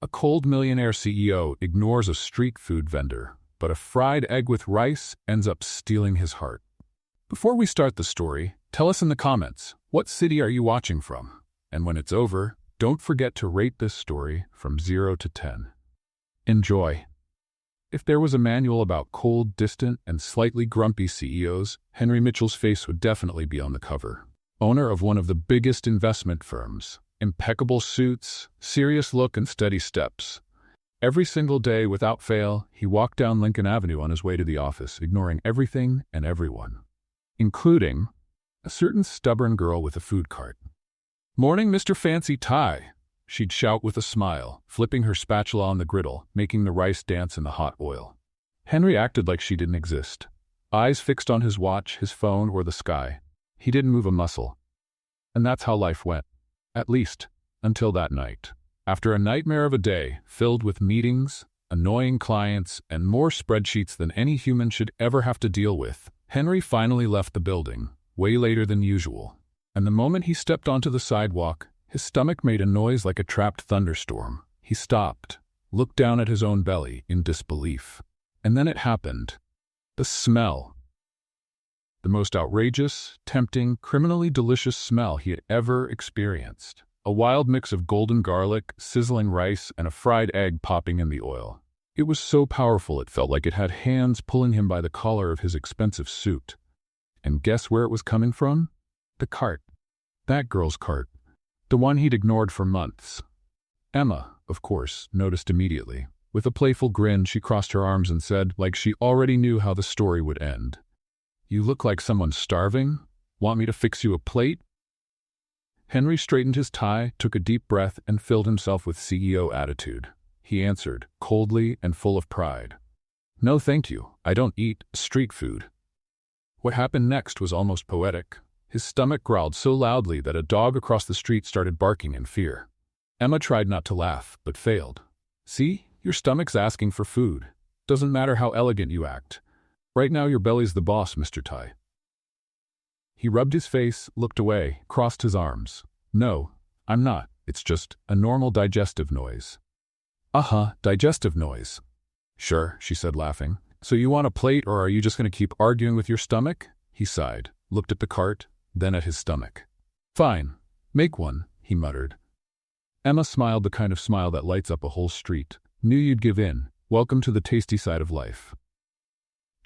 A cold millionaire CEO ignores a street food vendor, but a fried egg with rice ends up stealing his heart. Before we start the story, tell us in the comments, what city are you watching from? And when it's over, don't forget to rate this story from 0 to 10. Enjoy. If there was a manual about cold, distant, and slightly grumpy CEOs, Henry Mitchell's face would definitely be on the cover. Owner of one of the biggest investment firms, impeccable suits, serious look, and steady steps. Every single day, without fail, he walked down Lincoln Avenue on his way to the office, ignoring everything and everyone, including a certain stubborn girl with a food cart. "Morning, Mr. Fancy Tie," she'd shout with a smile, flipping her spatula on the griddle, making the rice dance in the hot oil. Henry acted like she didn't exist. Eyes fixed on his watch, his phone, or the sky. He didn't move a muscle. And that's how life went. At least, until that night. After a nightmare of a day, filled with meetings, annoying clients, and more spreadsheets than any human should ever have to deal with, Henry finally left the building, way later than usual. And the moment he stepped onto the sidewalk, his stomach made a noise like a trapped thunderstorm. He stopped, looked down at his own belly in disbelief. And then it happened. The smell. The most outrageous, tempting, criminally delicious smell he had ever experienced. A wild mix of golden garlic, sizzling rice, and a fried egg popping in the oil. It was so powerful it felt like it had hands pulling him by the collar of his expensive suit. And guess where it was coming from? The cart. That girl's cart. The one he'd ignored for months. Emma, of course, noticed immediately. With a playful grin, she crossed her arms and said, like she already knew how the story would end, "You look like someone's starving. Want me to fix you a plate?" Henry straightened his tie, took a deep breath, and filled himself with CEO attitude. He answered, coldly and full of pride, "No thank you, I don't eat street food." What happened next was almost poetic. His stomach growled so loudly that a dog across the street started barking in fear. Emma tried not to laugh, but failed. "See? Your stomach's asking for food. Doesn't matter how elegant you act. Right now your belly's the boss, Mr. Tie." He rubbed his face, looked away, crossed his arms. "No, I'm not. It's just a normal digestive noise." Digestive noise. "Sure," she said, laughing. "So you want a plate, or are you just going to keep arguing with your stomach?" He sighed, looked at the cart, then at his stomach. "Fine. Make one," he muttered. Emma smiled the kind of smile that lights up a whole street. "Knew you'd give in. Welcome to the tasty side of life."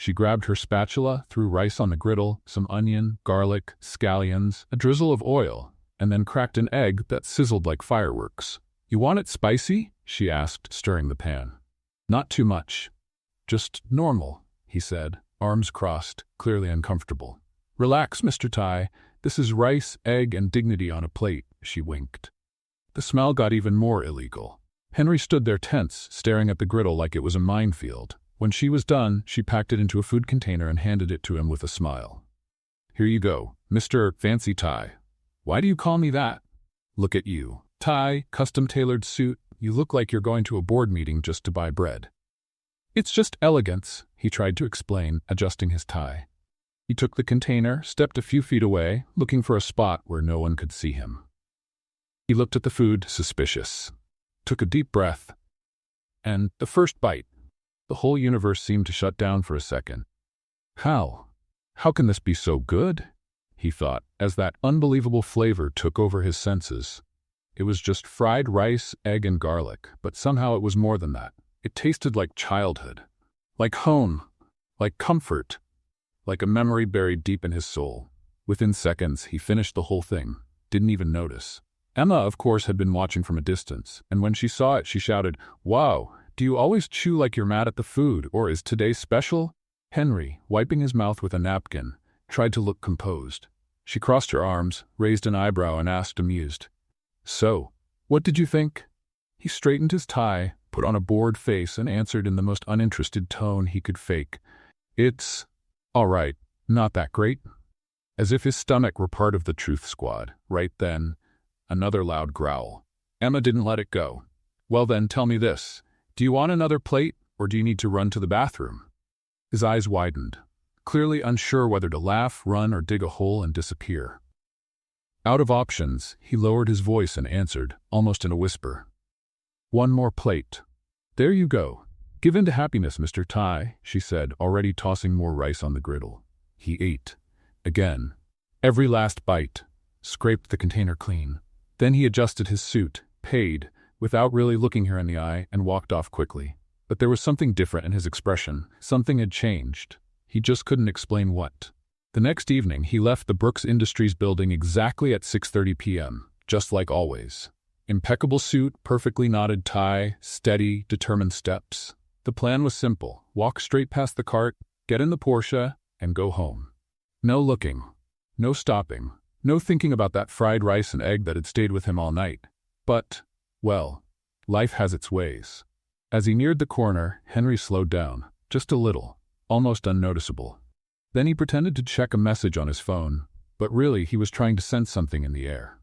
She grabbed her spatula, threw rice on the griddle, some onion, garlic, scallions, a drizzle of oil, and then cracked an egg that sizzled like fireworks. "You want it spicy?" she asked, stirring the pan. "Not too much. Just normal," he said, arms crossed, clearly uncomfortable. "Relax, Mr. Tie. This is rice, egg, and dignity on a plate," she winked. The smell got even more illegal. Henry stood there tense, staring at the griddle like it was a minefield. When she was done, she packed it into a food container and handed it to him with a smile. "Here you go, Mr. Fancy Tie." "Why do you call me that?" "Look at you. Tie, custom-tailored suit. You look like you're going to a board meeting just to buy bread." "It's just elegance," he tried to explain, adjusting his tie. He took the container, stepped a few feet away, looking for a spot where no one could see him. He looked at the food, suspicious. Took a deep breath. And the first bite. The whole universe seemed to shut down for a second. How can this be so good?" he thought, as that unbelievable flavor took over his senses. It was just fried rice, egg, and garlic, but somehow it was more than that. It tasted like childhood, like home, like comfort, like a memory buried deep in his soul. Within seconds, he finished the whole thing, didn't even notice. Emma, of course, had been watching from a distance, and when she saw it, she shouted, "Wow, do you always chew like you're mad at the food, or is today special?" Henry, wiping his mouth with a napkin, tried to look composed. She crossed her arms, raised an eyebrow, and asked, amused, "So, what did you think?" He straightened his tie, put on a bored face, and answered in the most uninterested tone he could fake, "It's all right, not that great." As if his stomach were part of the truth squad. Right then, another loud growl. Emma didn't let it go. "Well then, tell me this. Do you want another plate, or do you need to run to the bathroom?" His eyes widened, clearly unsure whether to laugh, run, or dig a hole and disappear. Out of options, he lowered his voice and answered, almost in a whisper, One more plate. There you go. Give in to happiness, Mr. Tai, she said, already tossing more rice on the griddle. He ate. Again. Every last bite. Scraped the container clean. Then he adjusted his suit, paid, without really looking her in the eye, and walked off quickly. But there was something different in his expression. Something had changed. He just couldn't explain what. The next evening, he left the Brooks Industries building exactly at 6:30 p.m., just like always. Impeccable suit, perfectly knotted tie, steady, determined steps. The plan was simple. Walk straight past the cart, get in the Porsche, and go home. No looking. No stopping. No thinking about that fried rice and egg that had stayed with him all night. But, well, life has its ways. As he neared the corner, Henry slowed down, just a little, almost unnoticeable. Then he pretended to check a message on his phone, but really he was trying to sense something in the air.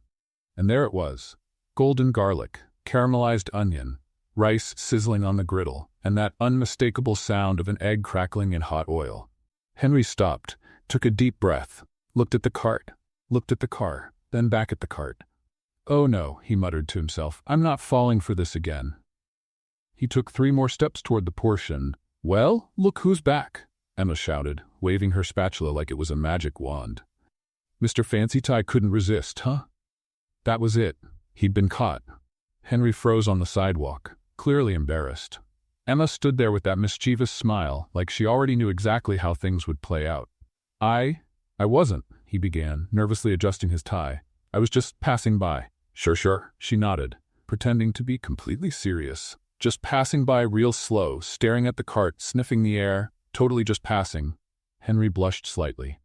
And there it was. Golden garlic, caramelized onion, rice sizzling on the griddle, and that unmistakable sound of an egg crackling in hot oil. Henry stopped, took a deep breath, looked at the cart, looked at the car, then back at the cart. Oh no, he muttered to himself, I'm not falling for this again. He took 3 more steps toward the Porsche and, well, look who's back, Emma shouted, waving her spatula like it was a magic wand. Mr. Fancy Tie couldn't resist, huh? That was it. He'd been caught. Henry froze on the sidewalk, clearly embarrassed. Emma stood there with that mischievous smile, like she already knew exactly how things would play out. I wasn't, he began, nervously adjusting his tie. I was just passing by. Sure, she nodded, pretending to be completely serious. Just passing by real slow, staring at the cart, sniffing the air, totally just passing. Henry blushed slightly.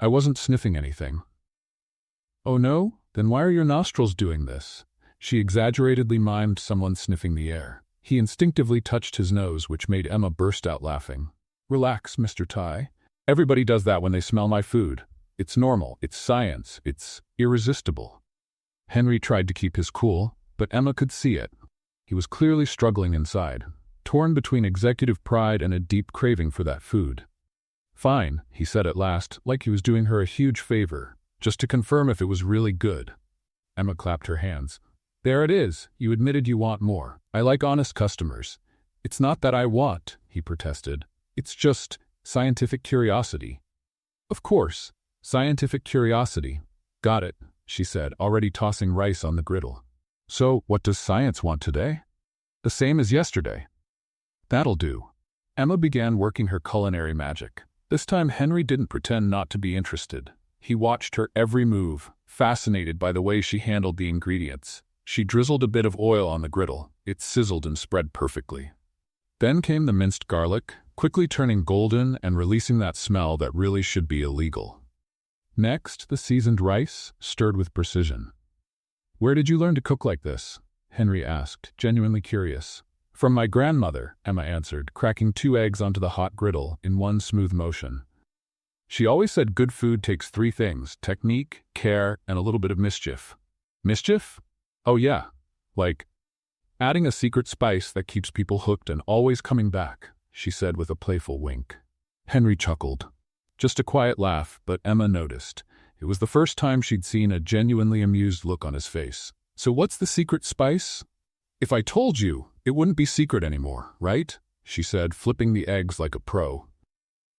I wasn't sniffing anything. Oh no? Then why are your nostrils doing this? She exaggeratedly mimed someone sniffing the air. He instinctively touched his nose, which made Emma burst out laughing. Relax, Mr. Tai. Everybody does that when they smell my food. It's normal, it's science, it's irresistible. Henry tried to keep his cool, but Emma could see it. He was clearly struggling inside, torn between executive pride and a deep craving for that food. Fine, he said at last, like he was doing her a huge favor, just to confirm if it was really good. Emma clapped her hands. There it is, you admitted you want more. I like honest customers. It's not that I want, he protested. It's just scientific curiosity. Of course, scientific curiosity. Got it, she said, already tossing rice on the griddle. So, what does science want today? The same as yesterday. That'll do. Emma began working her culinary magic. This time Henry didn't pretend not to be interested. He watched her every move, fascinated by the way she handled the ingredients. She drizzled a bit of oil on the griddle. It sizzled and spread perfectly. Then came the minced garlic, quickly turning golden and releasing that smell that really should be illegal. Next, the seasoned rice, stirred with precision. Where did you learn to cook like this? Henry asked, genuinely curious. From my grandmother, Emma answered, cracking 2 eggs onto the hot griddle in one smooth motion. She always said good food takes 3 things: technique, care, and a little bit of mischief. Mischief? Oh yeah, like adding a secret spice that keeps people hooked and always coming back, she said with a playful wink. Henry chuckled. Just a quiet laugh, but Emma noticed. It was the first time she'd seen a genuinely amused look on his face. So what's the secret spice? If I told you, it wouldn't be secret anymore, right? She said, flipping the eggs like a pro.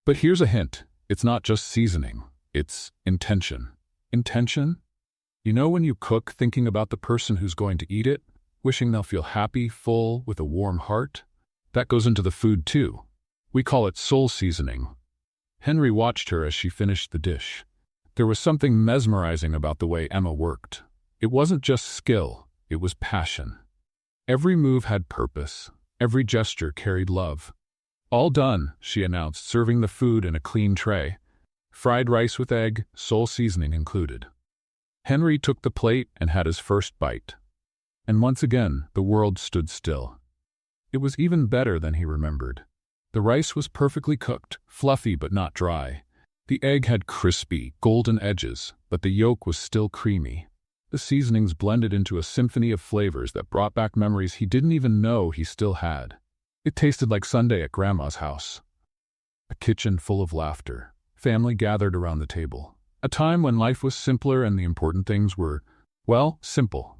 But here's a hint. It's not just seasoning. It's intention. Intention? You know when you cook thinking about the person who's going to eat it, wishing they'll feel happy, full, with a warm heart? That goes into the food too. We call it soul seasoning. Henry watched her as she finished the dish. There was something mesmerizing about the way Emma worked. It wasn't just skill, it was passion. Every move had purpose. Every gesture carried love. All done, she announced, serving the food in a clean tray. Fried rice with egg, soul seasoning included. Henry took the plate and had his first bite. And once again, the world stood still. It was even better than he remembered. The rice was perfectly cooked, fluffy but not dry. The egg had crispy, golden edges, but the yolk was still creamy. The seasonings blended into a symphony of flavors that brought back memories he didn't even know he still had. It tasted like Sunday at Grandma's house. A kitchen full of laughter. Family gathered around the table. A time when life was simpler and the important things were, well, simple.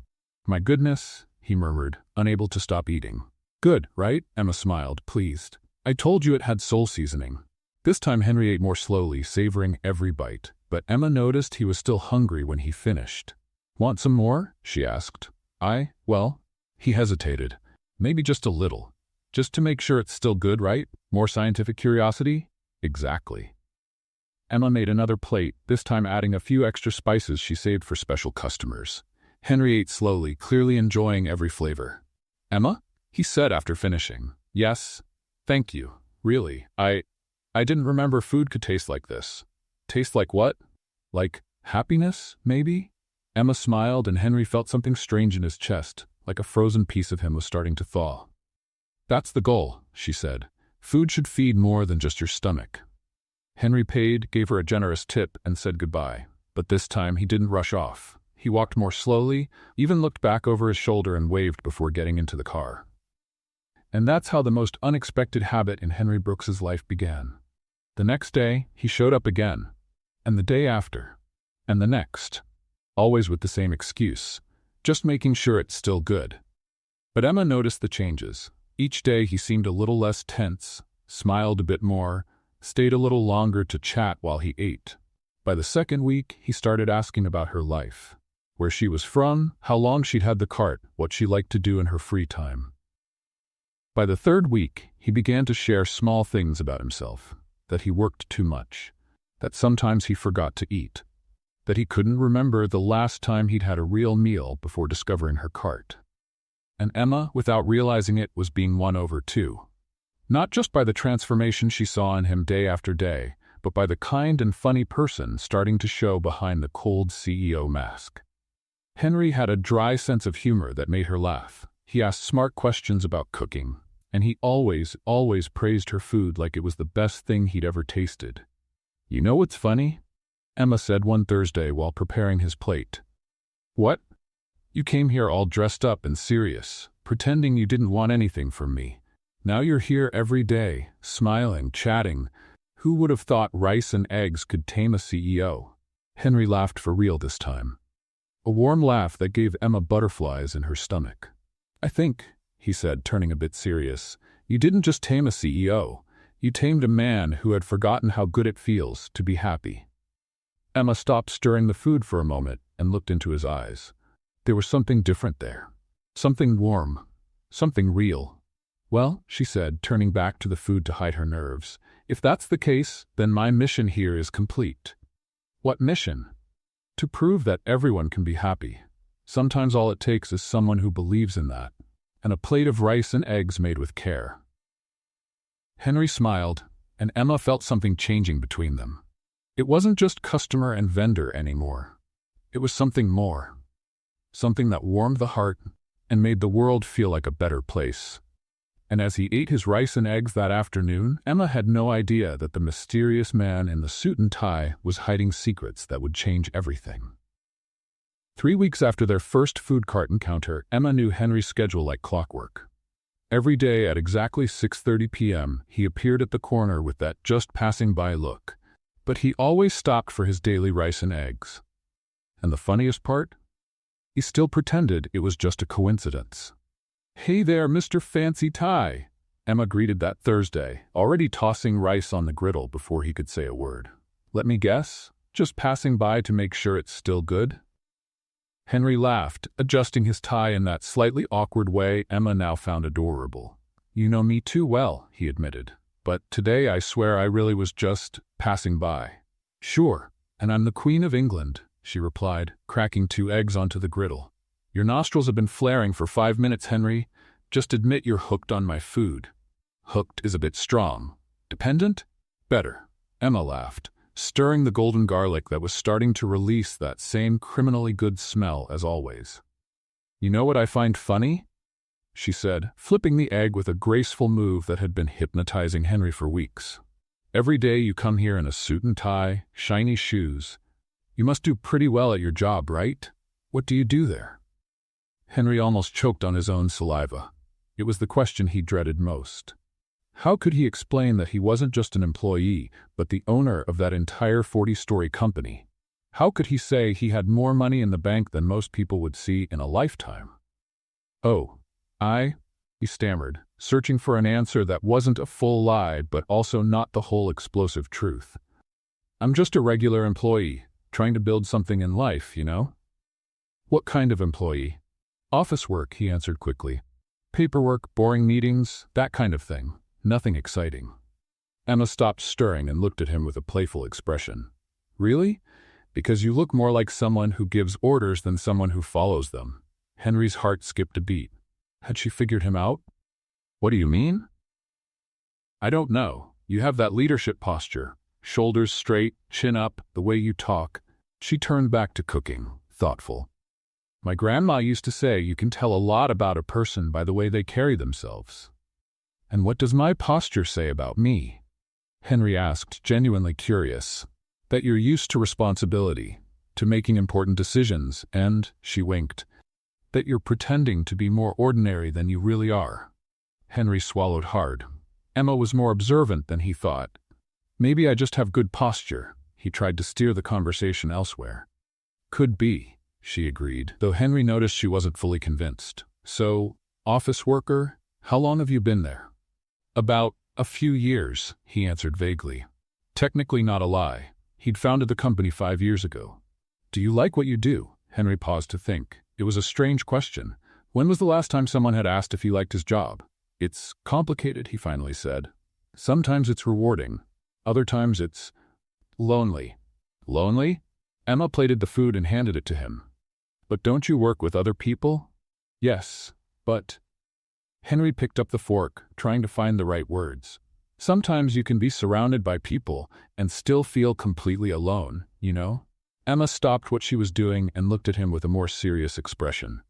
My goodness, he murmured, unable to stop eating. Good, right? Emma smiled, pleased. I told you it had soul seasoning. This time Henry ate more slowly, savoring every bite, but Emma noticed he was still hungry when he finished. Want some more? She asked. Well, he hesitated. Maybe just a little. Just to make sure it's still good, right? More scientific curiosity? Exactly. Emma made another plate, this time adding a few extra spices she saved for special customers. Henry ate slowly, clearly enjoying every flavor. Emma? He said after finishing. Yes. Thank you. Really, I didn't remember food could taste like this. Taste like what? Like happiness, maybe? Emma smiled and Henry felt something strange in his chest, like a frozen piece of him was starting to thaw. That's the goal, she said. Food should feed more than just your stomach. Henry paid, gave her a generous tip, and said goodbye. But this time he didn't rush off. He walked more slowly, even looked back over his shoulder and waved before getting into the car. And that's how the most unexpected habit in Henry Brooks's life began. The next day, he showed up again. And the day after. And the next. Always with the same excuse. Just making sure it's still good. But Emma noticed the changes. Each day he seemed a little less tense, smiled a bit more, stayed a little longer to chat while he ate. By the second week, he started asking about her life. Where she was from, how long she'd had the cart, what she liked to do in her free time. By the third week, he began to share small things about himself. That he worked too much. That sometimes he forgot to eat. That he couldn't remember the last time he'd had a real meal before discovering her cart. And Emma, without realizing it, was being won over too. Not just by the transformation she saw in him day after day, but by the kind and funny person starting to show behind the cold CEO mask. Henry had a dry sense of humor that made her laugh. He asked smart questions about cooking, and he always praised her food like it was the best thing he'd ever tasted. You know what's funny? Emma said one Thursday while preparing his plate. What? You came here all dressed up and serious, pretending you didn't want anything from me. Now you're here every day, smiling, chatting. Who would have thought rice and eggs could tame a CEO? Henry laughed for real this time. A warm laugh that gave Emma butterflies in her stomach. I think, he said, turning a bit serious, you didn't just tame a CEO. You tamed a man who had forgotten how good it feels to be happy. Emma stopped stirring the food for a moment and looked into his eyes. There was something different there. Something warm. Something real. Well, she said, turning back to the food to hide her nerves, if that's the case, then my mission here is complete. What mission? To prove that everyone can be happy. Sometimes all it takes is someone who believes in that. And a plate of rice and eggs made with care. Henry smiled, and Emma felt something changing between them. It wasn't just customer and vendor anymore. It was something more. Something that warmed the heart and made the world feel like a better place. And as he ate his rice and eggs that afternoon, Emma had no idea that the mysterious man in the suit and tie was hiding secrets that would change everything. 3 weeks after their first food cart encounter, Emma knew Henry's schedule like clockwork. Every day at exactly 6:30 p.m., he appeared at the corner with that just passing by look. But he always stopped for his daily rice and eggs. And the funniest part? He still pretended it was just a coincidence. Hey there, Mr. Fancy Tie, Emma greeted that Thursday, already tossing rice on the griddle before he could say a word. Let me guess, just passing by to make sure it's still good? Henry laughed, adjusting his tie in that slightly awkward way Emma now found adorable. You know me too well, he admitted. But today I swear I really was just passing by. Sure, and I'm the Queen of England, she replied, cracking 2 eggs onto the griddle. Your nostrils have been flaring for 5 minutes, Henry. Just admit you're hooked on my food. Hooked is a bit strong. Dependent? Better. Emma laughed, stirring the golden garlic that was starting to release that same criminally good smell as always. You know what I find funny? She said, flipping the egg with a graceful move that had been hypnotizing Henry for weeks. Every day you come here in a suit and tie, shiny shoes. You must do pretty well at your job, right? What do you do there? Henry almost choked on his own saliva. It was the question he dreaded most. How could he explain that he wasn't just an employee, but the owner of that entire 40-story company? How could he say he had more money in the bank than most people would see in a lifetime? Oh, I, he stammered, searching for an answer that wasn't a full lie but also not the whole explosive truth. I'm just a regular employee, trying to build something in life, you know? What kind of employee? Office work, he answered quickly. Paperwork, boring meetings, that kind of thing. Nothing exciting. Emma stopped stirring and looked at him with a playful expression. Really? Because you look more like someone who gives orders than someone who follows them. Henry's heart skipped a beat. Had she figured him out? What do you mean? I don't know. You have that leadership posture. Shoulders straight, chin up, the way you talk. She turned back to cooking, thoughtful. My grandma used to say you can tell a lot about a person by the way they carry themselves. And what does my posture say about me? Henry asked, genuinely curious. That you're used to responsibility, to making important decisions, and, she winked, that you're pretending to be more ordinary than you really are. Henry swallowed hard. Emma was more observant than he thought. Maybe I just have good posture. He tried to steer the conversation elsewhere. Could be, she agreed, though Henry noticed she wasn't fully convinced. So, office worker, how long have you been there? About a few years, he answered vaguely. Technically not a lie. He'd founded the company 5 years ago. Do you like what you do? Henry paused to think. It was a strange question. When was the last time someone had asked if he liked his job? It's complicated, he finally said. Sometimes it's rewarding. Other times it's lonely. Lonely? Emma plated the food and handed it to him. But don't you work with other people? Yes, but... Henry picked up the fork, trying to find the right words. Sometimes you can be surrounded by people and still feel completely alone, you know? Emma stopped what she was doing and looked at him with a more serious expression.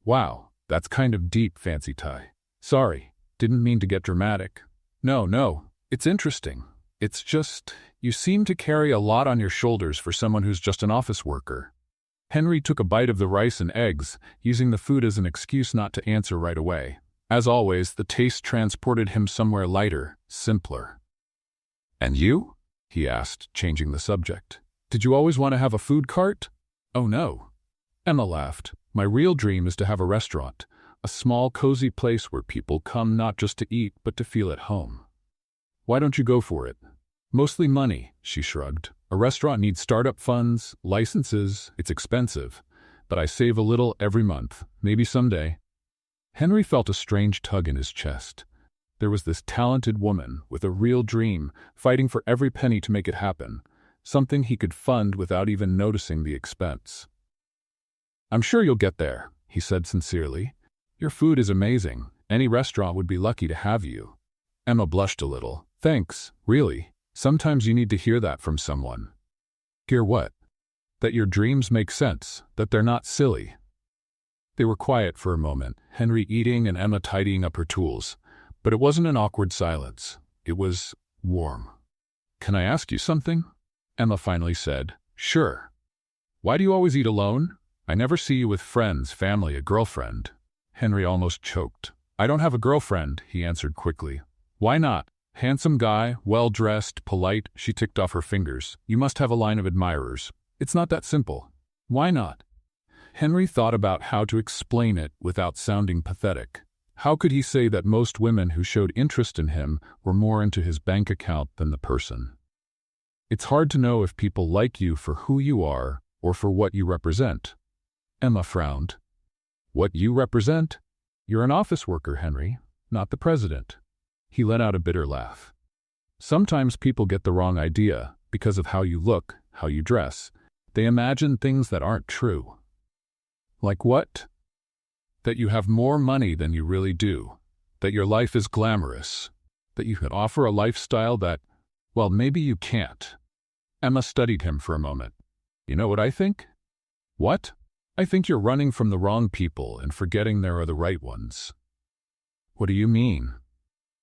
Wow, that's kind of deep, Fancy Tie. Sorry, didn't mean to get dramatic. No, it's interesting. It's just, you seem to carry a lot on your shoulders for someone who's just an office worker. Henry took a bite of the rice and eggs, using the food as an excuse not to answer right away. As always, the taste transported him somewhere lighter, simpler. And you? He asked, changing the subject. Did you always want to have a food cart? Oh no. Emma laughed. My real dream is to have a restaurant, a small, cozy place where people come not just to eat, but to feel at home. Why don't you go for it? Mostly money, she shrugged. A restaurant needs startup funds, licenses, it's expensive. But I save a little every month, maybe someday. Henry felt a strange tug in his chest. There was this talented woman with a real dream, fighting for every penny to make it happen, something he could fund without even noticing the expense. I'm sure you'll get there, he said sincerely. Your food is amazing. Any restaurant would be lucky to have you. Emma blushed a little. Thanks, really. Sometimes you need to hear that from someone. Hear what? That your dreams make sense, that they're not silly. They were quiet for a moment, Henry eating and Emma tidying up her tools. But it wasn't an awkward silence. It was warm. Can I ask you something? Emma finally said. Sure. Why do you always eat alone? I never see you with friends, family, a girlfriend. Henry almost choked. I don't have a girlfriend, he answered quickly. Why not? Handsome guy, well-dressed, polite, she ticked off her fingers. You must have a line of admirers. It's not that simple. Why not? Henry thought about how to explain it without sounding pathetic. How could he say that most women who showed interest in him were more into his bank account than the person? It's hard to know if people like you for who you are or for what you represent. Emma frowned. What you represent? You're an office worker, Henry, not the president. He let out a bitter laugh. Sometimes people get the wrong idea because of how you look, how you dress. They imagine things that aren't true. Like what? That you have more money than you really do. That your life is glamorous. That you can offer a lifestyle that, well, maybe you can't. Emma studied him for a moment. You know what I think? What? I think you're running from the wrong people and forgetting there are the right ones. What do you mean?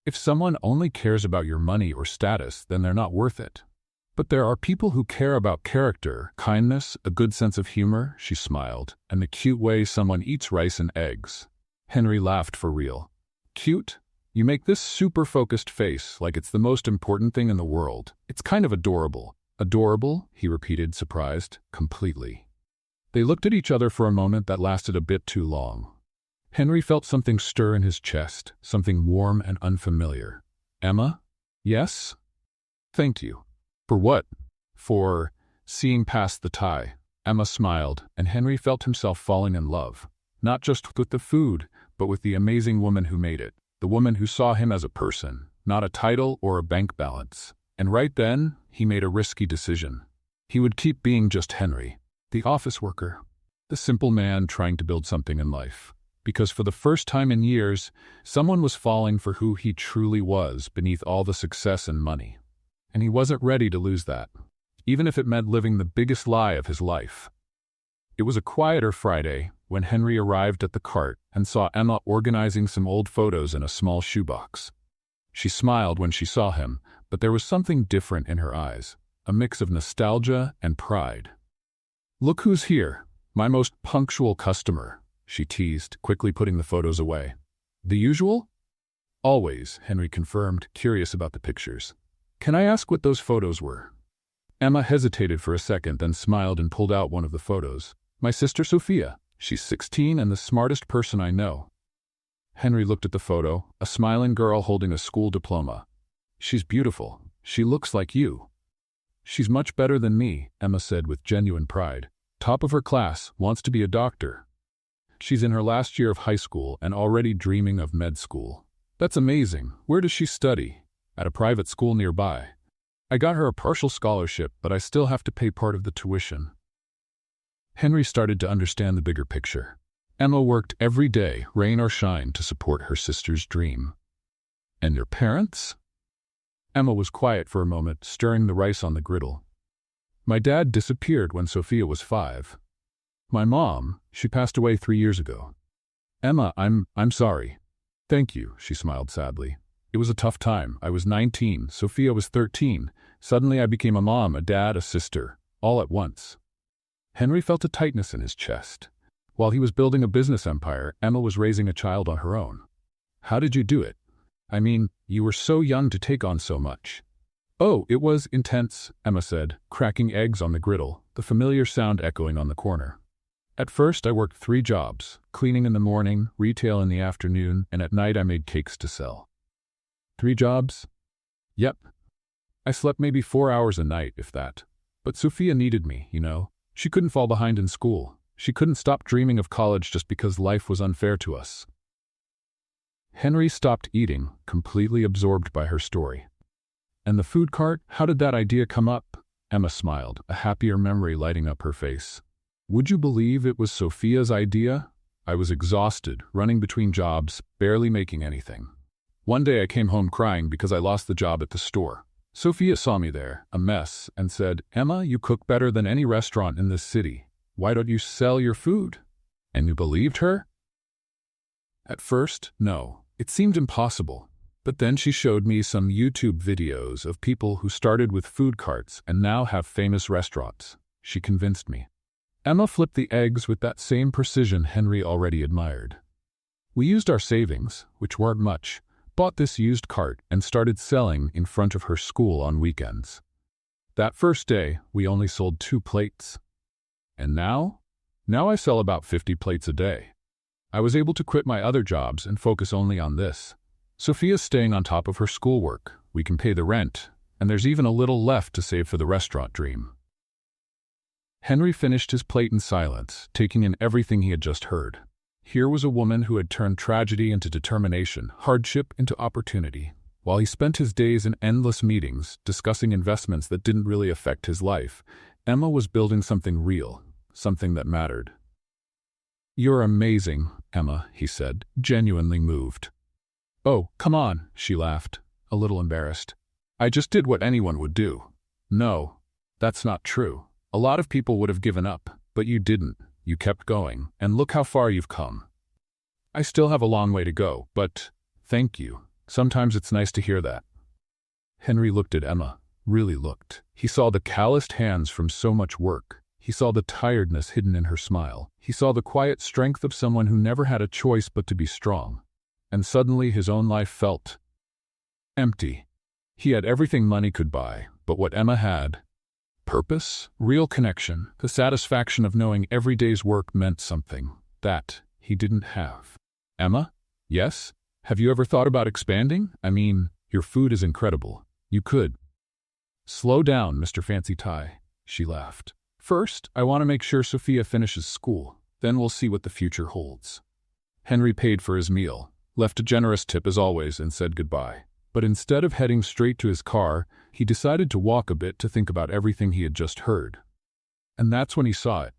If someone only cares about your money or status, then they're not worth it. But there are people who care about character, kindness, a good sense of humor, she smiled, and the cute way someone eats rice and eggs. Henry laughed for real. Cute? You make this super focused face like it's the most important thing in the world. It's kind of adorable. Adorable? He repeated, surprised, completely. They looked at each other for a moment that lasted a bit too long. Henry felt something stir in his chest, something warm and unfamiliar. Emma? Yes? Thank you. For what? For seeing past the tie. Emma smiled, and Henry felt himself falling in love, not just with the food, but with the amazing woman who made it, the woman who saw him as a person, not a title or a bank balance. And right then, he made a risky decision. He would keep being just Henry, the office worker, the simple man trying to build something in life. Because for the first time in years, someone was falling for who he truly was beneath all the success and money. And he wasn't ready to lose that, even if it meant living the biggest lie of his life. It was a quieter Friday when Henry arrived at the cart and saw Emma organizing some old photos in a small shoebox. She smiled when she saw him, but there was something different in her eyes, a mix of nostalgia and pride. "Look who's here, my most punctual customer," she teased, quickly putting the photos away. "The usual?" "Always," Henry confirmed, curious about the pictures. "Can I ask what those photos were?" Emma hesitated for a second, then smiled and pulled out one of the photos. "My sister Sophia. She's 16 and the smartest person I know." Henry looked at the photo, a smiling girl holding a school diploma. "She's beautiful. She looks like you." "She's much better than me," Emma said with genuine pride. "Top of her class, wants to be a doctor. She's in her last year of high school and already dreaming of med school." "That's amazing. Where does she study?" "At a private school nearby. I got her a partial scholarship, but I still have to pay part of the tuition." Henry started to understand the bigger picture. Emma worked every day, rain or shine, to support her sister's dream. "And your parents?" Emma was quiet for a moment, stirring the rice on the griddle. "My dad disappeared when Sophia was 5. My mom, she passed away 3 years ago." "Emma, I'm sorry." "Thank you," she smiled sadly. "It was a tough time. I was 19, Sophia was 13. Suddenly I became a mom, a dad, a sister, all at once." Henry felt a tightness in his chest. While he was building a business empire, Emma was raising a child on her own. "How did you do it? I mean, you were so young to take on so much." "Oh, it was intense," Emma said, cracking eggs on the griddle, the familiar sound echoing on the corner. "At first I worked 3 jobs, cleaning in the morning, retail in the afternoon, and at night I made cakes to sell." 3 jobs? Yep. I slept maybe 4 hours a night, if that. But Sophia needed me, you know. She couldn't fall behind in school. She couldn't stop dreaming of college just because life was unfair to us. Henry stopped eating, completely absorbed by her story. "And the food cart, how did that idea come up?" Emma smiled, a happier memory lighting up her face. "Would you believe it was Sophia's idea? I was exhausted, running between jobs, barely making anything. One day I came home crying because I lost the job at the store. Sophia saw me there, a mess, and said, 'Emma, you cook better than any restaurant in this city. Why don't you sell your food?' And you believed her?" At first, no. It seemed impossible. But then she showed me some YouTube videos of people who started with food carts and now have famous restaurants. She convinced me. Emma flipped the eggs with that same precision Henry already admired. "We used our savings, which weren't much, bought this used cart and started selling in front of her school on weekends. That first day, we only sold 2 plates. And now? Now I sell about 50 plates a day. I was able to quit my other jobs and focus only on this. Sophia's staying on top of her schoolwork. We can pay the rent, and there's even a little left to save for the restaurant dream." Henry finished his plate in silence, taking in everything he had just heard. Here was a woman who had turned tragedy into determination, hardship into opportunity. While he spent his days in endless meetings, discussing investments that didn't really affect his life, Emma was building something real, something that mattered. "You're amazing, Emma," he said, genuinely moved. "Oh, come on," she laughed, a little embarrassed. "I just did what anyone would do." "No, that's not true. A lot of people would have given up, but you didn't. You kept going, and look how far you've come." "I still have a long way to go, but thank you. Sometimes it's nice to hear that." Henry looked at Emma, really looked. He saw the calloused hands from so much work. He saw the tiredness hidden in her smile. He saw the quiet strength of someone who never had a choice but to be strong. And suddenly his own life felt empty. He had everything money could buy, but what Emma had: purpose, real connection, the satisfaction of knowing every day's work meant something. That he didn't have. Emma? Yes? Have you ever thought about expanding? I mean, your food is incredible. You could. Slow down, Mr. Fancy Tie, she laughed. First, I want to make sure Sophia finishes school. Then we'll see what the future holds. Henry paid for his meal, left a generous tip as always, and said goodbye. But instead of heading straight to his car, he decided to walk a bit to think about everything he had just heard. And that's when he saw it.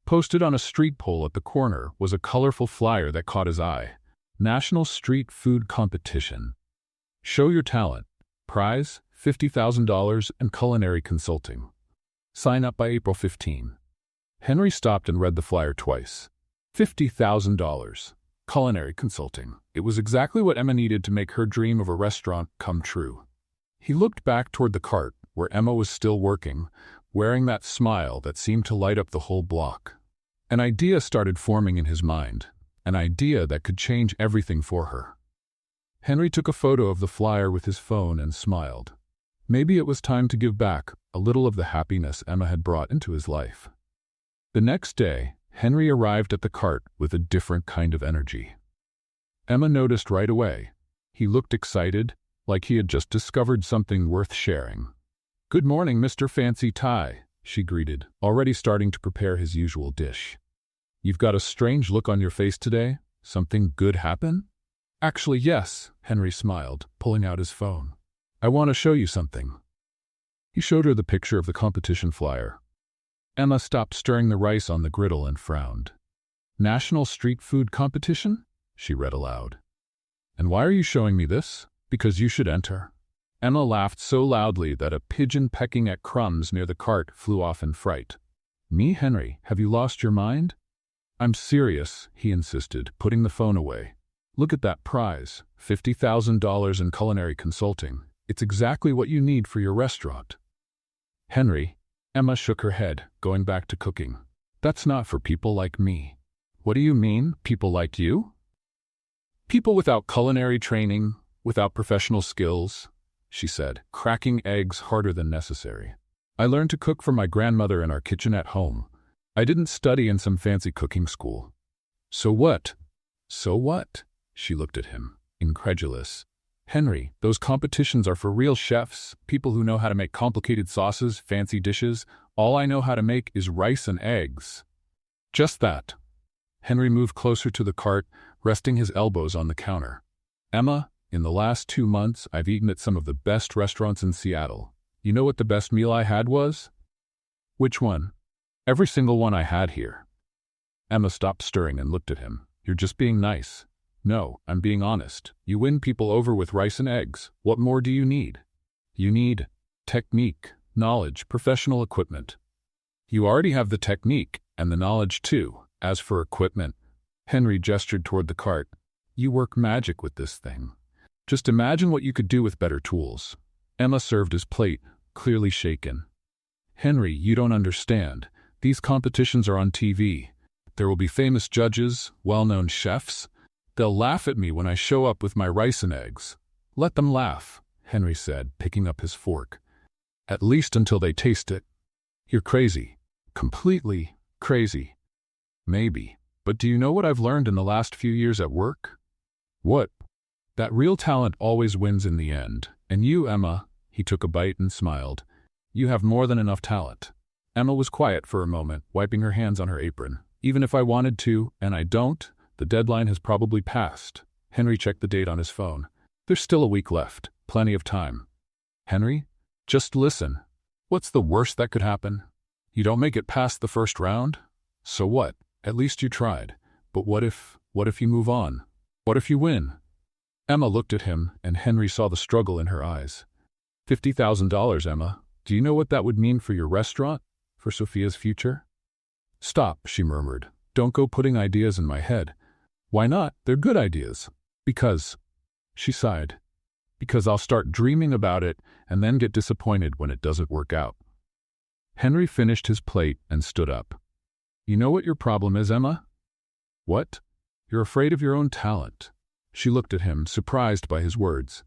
Posted on a street pole at the corner was a colorful flyer that caught his eye. National Street Food Competition. Show your talent. Prize, $50,000 and culinary consulting. Sign up by April 15. Henry stopped and read the flyer twice. $50,000. Culinary consulting. It was exactly what Emma needed to make her dream of a restaurant come true. He looked back toward the cart, where Emma was still working, wearing that smile that seemed to light up the whole block. An idea started forming in his mind, an idea that could change everything for her. Henry took a photo of the flyer with his phone and smiled. Maybe it was time to give back a little of the happiness Emma had brought into his life. The next day, Henry arrived at the cart with a different kind of energy. Emma noticed right away. He looked excited, like he had just discovered something worth sharing. "Good morning, Mr. Fancy Tie," she greeted, already starting to prepare his usual dish. "You've got a strange look on your face today. Something good happen?" "Actually, yes," Henry smiled, pulling out his phone. "I want to show you something." He showed her the picture of the competition flyer. Emma stopped stirring the rice on the griddle and frowned. "National Street Food Competition?" she read aloud. "And why are you showing me this? Because you should enter." Emma laughed so loudly that a pigeon pecking at crumbs near the cart flew off in fright. "Me, Henry, have you lost your mind?" "I'm serious," he insisted, putting the phone away. "Look at that prize, $50,000 in culinary consulting. It's exactly what you need for your restaurant." "Henry," Emma shook her head, going back to cooking. "That's not for people like me." "What do you mean, people like you?" "People without culinary training, without professional skills," she said, cracking eggs harder than necessary. "I learned to cook from my grandmother in our kitchen at home. I didn't study in some fancy cooking school." "So what?" "So what?" She looked at him, incredulous. "Henry, those competitions are for real chefs, people who know how to make complicated sauces, fancy dishes. All I know how to make is rice and eggs." "Just that." Henry moved closer to the cart, resting his elbows on the counter. "Emma, in the last 2 months, I've eaten at some of the best restaurants in Seattle. You know what the best meal I had was?" "Which one?" "Every single one I had here." Emma stopped stirring and looked at him. "You're just being nice." "No, I'm being honest. You win people over with rice and eggs. What more do you need?" "You need technique, knowledge, professional equipment." "You already have the technique, and the knowledge too. As for equipment," Henry gestured toward the cart, "you work magic with this thing. Just imagine what you could do with better tools." Emma served his plate, clearly shaken. "Henry, you don't understand. These competitions are on TV. There will be famous judges, well-known chefs. They'll laugh at me when I show up with my rice and eggs." "Let them laugh," Henry said, picking up his fork. "At least until they taste it." "You're crazy. Completely crazy." "Maybe. But do you know what I've learned in the last few years at work?" "What?" "That real talent always wins in the end. And you, Emma," he took a bite and smiled, "you have more than enough talent." Emma was quiet for a moment, wiping her hands on her apron. "Even if I wanted to, and I don't, the deadline has probably passed." Henry checked the date on his phone. "There's still a week left. Plenty of time." "Henry, just listen. What's the worst that could happen? You don't make it past the first round? So what? At least you tried. But what if you move on? What if you win?" Emma looked at him, and Henry saw the struggle in her eyes. $50,000, Emma. Do you know what that would mean for your restaurant? For Sophia's future?" "Stop," she murmured. "Don't go putting ideas in my head." "Why not? They're good ideas." "Because," she sighed, "because I'll start dreaming about it and then get disappointed when it doesn't work out." Henry finished his plate and stood up. "You know what your problem is, Emma?" "What?" "You're afraid of your own talent." She looked at him, surprised by his words.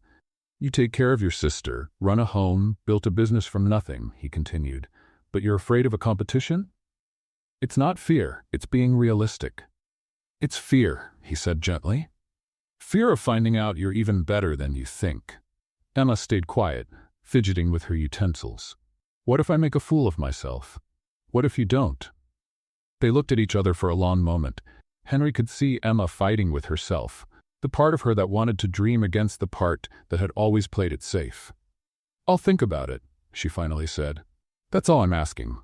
"You take care of your sister, run a home, built a business from nothing," he continued. "But you're afraid of a competition?" "It's not fear, it's being realistic." It's fear, he said gently. Fear of finding out you're even better than you think. Emma stayed quiet, fidgeting with her utensils. What if I make a fool of myself? What if you don't? They looked at each other for a long moment. Henry could see Emma fighting with herself, the part of her that wanted to dream against the part that had always played it safe. I'll think about it, she finally said. That's all I'm asking.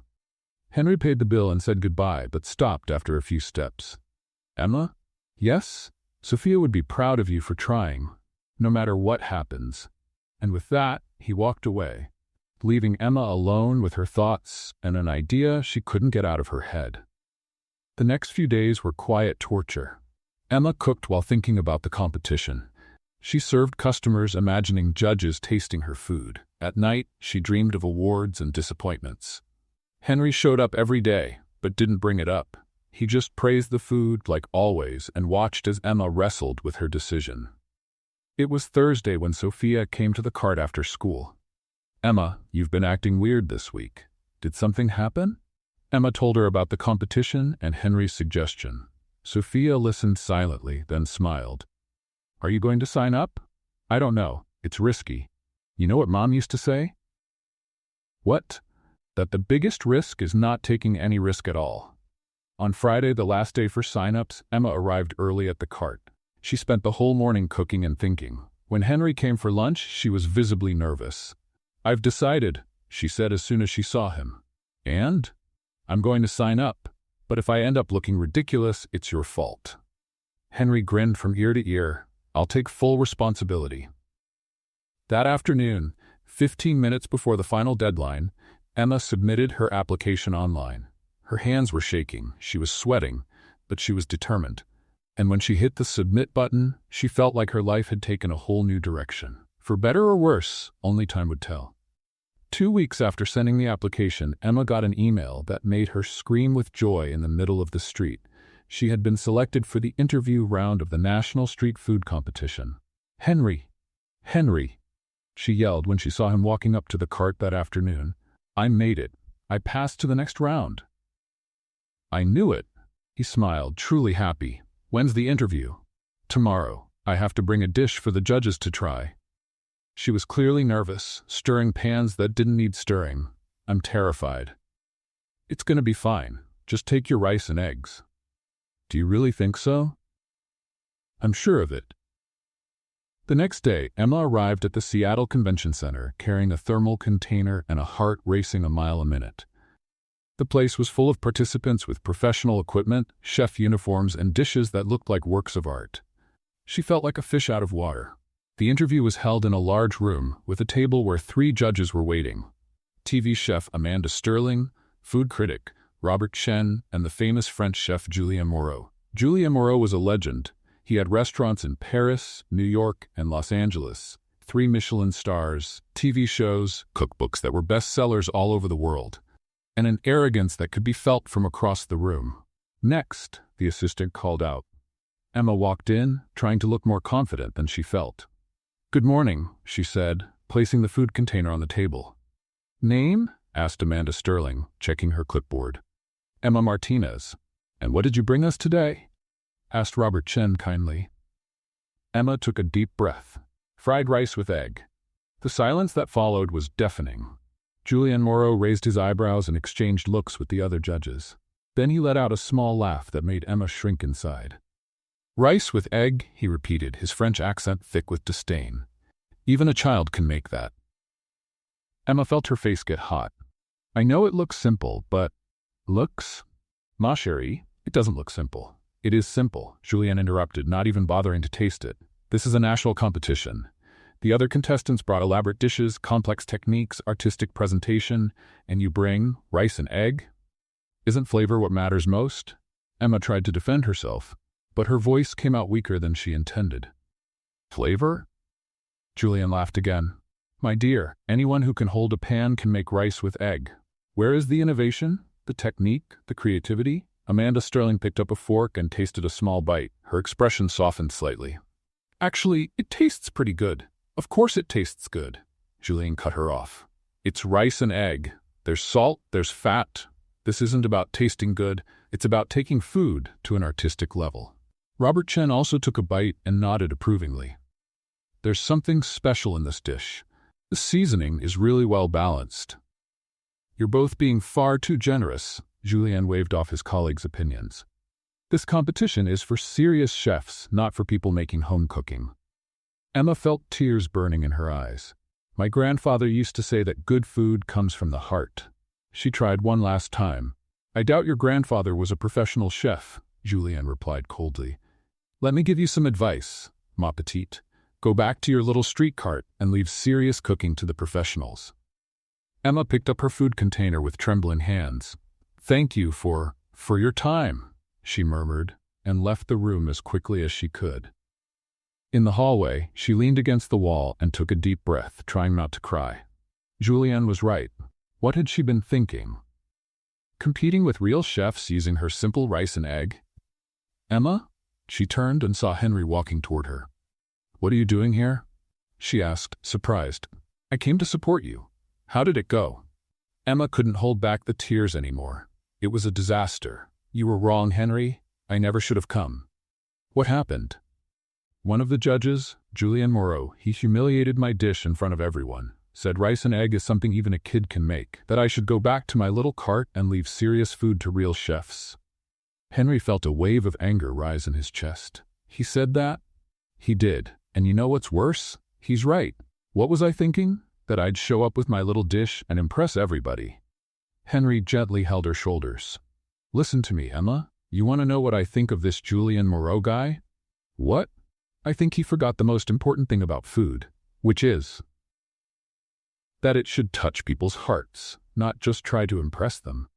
Henry paid the bill and said goodbye, but stopped after a few steps. Emma? Yes? Sophia would be proud of you for trying, no matter what happens. And with that, he walked away, leaving Emma alone with her thoughts and an idea she couldn't get out of her head. The next few days were quiet torture. Emma cooked while thinking about the competition. She served customers, imagining judges tasting her food. At night, she dreamed of awards and disappointments. Henry showed up every day, but didn't bring it up. He just praised the food, like always, and watched as Emma wrestled with her decision. It was Thursday when Sophia came to the cart after school. Emma, you've been acting weird this week. Did something happen? Emma told her about the competition and Henry's suggestion. Sophia listened silently, then smiled. Are you going to sign up? I don't know. It's risky. You know what Mom used to say? What? That the biggest risk is not taking any risk at all. On Friday, the last day for sign-ups, Emma arrived early at the cart. She spent the whole morning cooking and thinking. When Henry came for lunch, she was visibly nervous. I've decided, she said as soon as she saw him. And? I'm going to sign up, but if I end up looking ridiculous, it's your fault. Henry grinned from ear to ear. I'll take full responsibility. That afternoon, 15 minutes before the final deadline, Emma submitted her application online. Her hands were shaking, she was sweating, but she was determined. And when she hit the submit button, she felt like her life had taken a whole new direction. For better or worse, only time would tell. 2 weeks after sending the application, Emma got an email that made her scream with joy in the middle of the street. She had been selected for the interview round of the National Street Food Competition. Henry! Henry! She yelled when she saw him walking up to the cart that afternoon. I made it. I passed to the next round. I knew it. He smiled, truly happy. When's the interview? Tomorrow. I have to bring a dish for the judges to try. She was clearly nervous, stirring pans that didn't need stirring. I'm terrified. It's going to be fine. Just take your rice and eggs. Do you really think so? I'm sure of it. The next day, Emma arrived at the Seattle Convention Center carrying a thermal container and a heart racing a mile a minute. The place was full of participants with professional equipment, chef uniforms, and dishes that looked like works of art. She felt like a fish out of water. The interview was held in a large room with a table where 3 judges were waiting. TV chef Amanda Sterling, food critic Robert Chen, and the famous French chef Julien Moreau. Julien Moreau was a legend. He had restaurants in Paris, New York, and Los Angeles, 3 Michelin stars, TV shows, cookbooks that were bestsellers all over the world, and an arrogance that could be felt from across the room. Next, the assistant called out. Emma walked in, trying to look more confident than she felt. Good morning, she said, placing the food container on the table. Name? Asked Amanda Sterling, checking her clipboard. Emma Martinez. And what did you bring us today? Asked Robert Chen kindly. Emma took a deep breath. Fried rice with egg. The silence that followed was deafening. Julien Moreau raised his eyebrows and exchanged looks with the other judges. Then he let out a small laugh that made Emma shrink inside. Rice with egg, he repeated, his French accent thick with disdain. Even a child can make that. Emma felt her face get hot. I know it looks simple, but... Looks? Ma chérie, it doesn't look simple. It is simple, Julien interrupted, not even bothering to taste it. This is a national competition. The other contestants brought elaborate dishes, complex techniques, artistic presentation, and you bring rice and egg? Isn't flavor what matters most? Emma tried to defend herself, but her voice came out weaker than she intended. Flavor? Julien laughed again. My dear, anyone who can hold a pan can make rice with egg. Where is the innovation? The technique? The creativity? Amanda Sterling picked up a fork and tasted a small bite. Her expression softened slightly. Actually, it tastes pretty good. Of course it tastes good. Julien cut her off. It's rice and egg. There's salt, there's fat. This isn't about tasting good. It's about taking food to an artistic level. Robert Chen also took a bite and nodded approvingly. There's something special in this dish. The seasoning is really well balanced. You're both being far too generous, Julien waved off his colleagues' opinions. This competition is for serious chefs, not for people making home cooking. Emma felt tears burning in her eyes. My grandfather used to say that good food comes from the heart. She tried one last time. I doubt your grandfather was a professional chef, Julien replied coldly. Let me give you some advice, ma petite. Go back to your little street cart and leave serious cooking to the professionals. Emma picked up her food container with trembling hands. Thank you for your time, she murmured, and left the room as quickly as she could. In the hallway, she leaned against the wall and took a deep breath, trying not to cry. Julien was right. What had she been thinking? Competing with real chefs using her simple rice and egg? Emma? She turned and saw Henry walking toward her. What are you doing here? She asked, surprised. I came to support you. How did it go? Emma couldn't hold back the tears anymore. It was a disaster. You were wrong, Henry. I never should have come. What happened? One of the judges, Julien Moreau, he humiliated my dish in front of everyone, said rice and egg is something even a kid can make, that I should go back to my little cart and leave serious food to real chefs. Henry felt a wave of anger rise in his chest. He said that? He did. And you know what's worse? He's right. What was I thinking? That I'd show up with my little dish and impress everybody. Henry gently held her shoulders. Listen to me, Emma. You want to know what I think of this Julien Moreau guy? What? I think he forgot the most important thing about food, which is that it should touch people's hearts, not just try to impress them.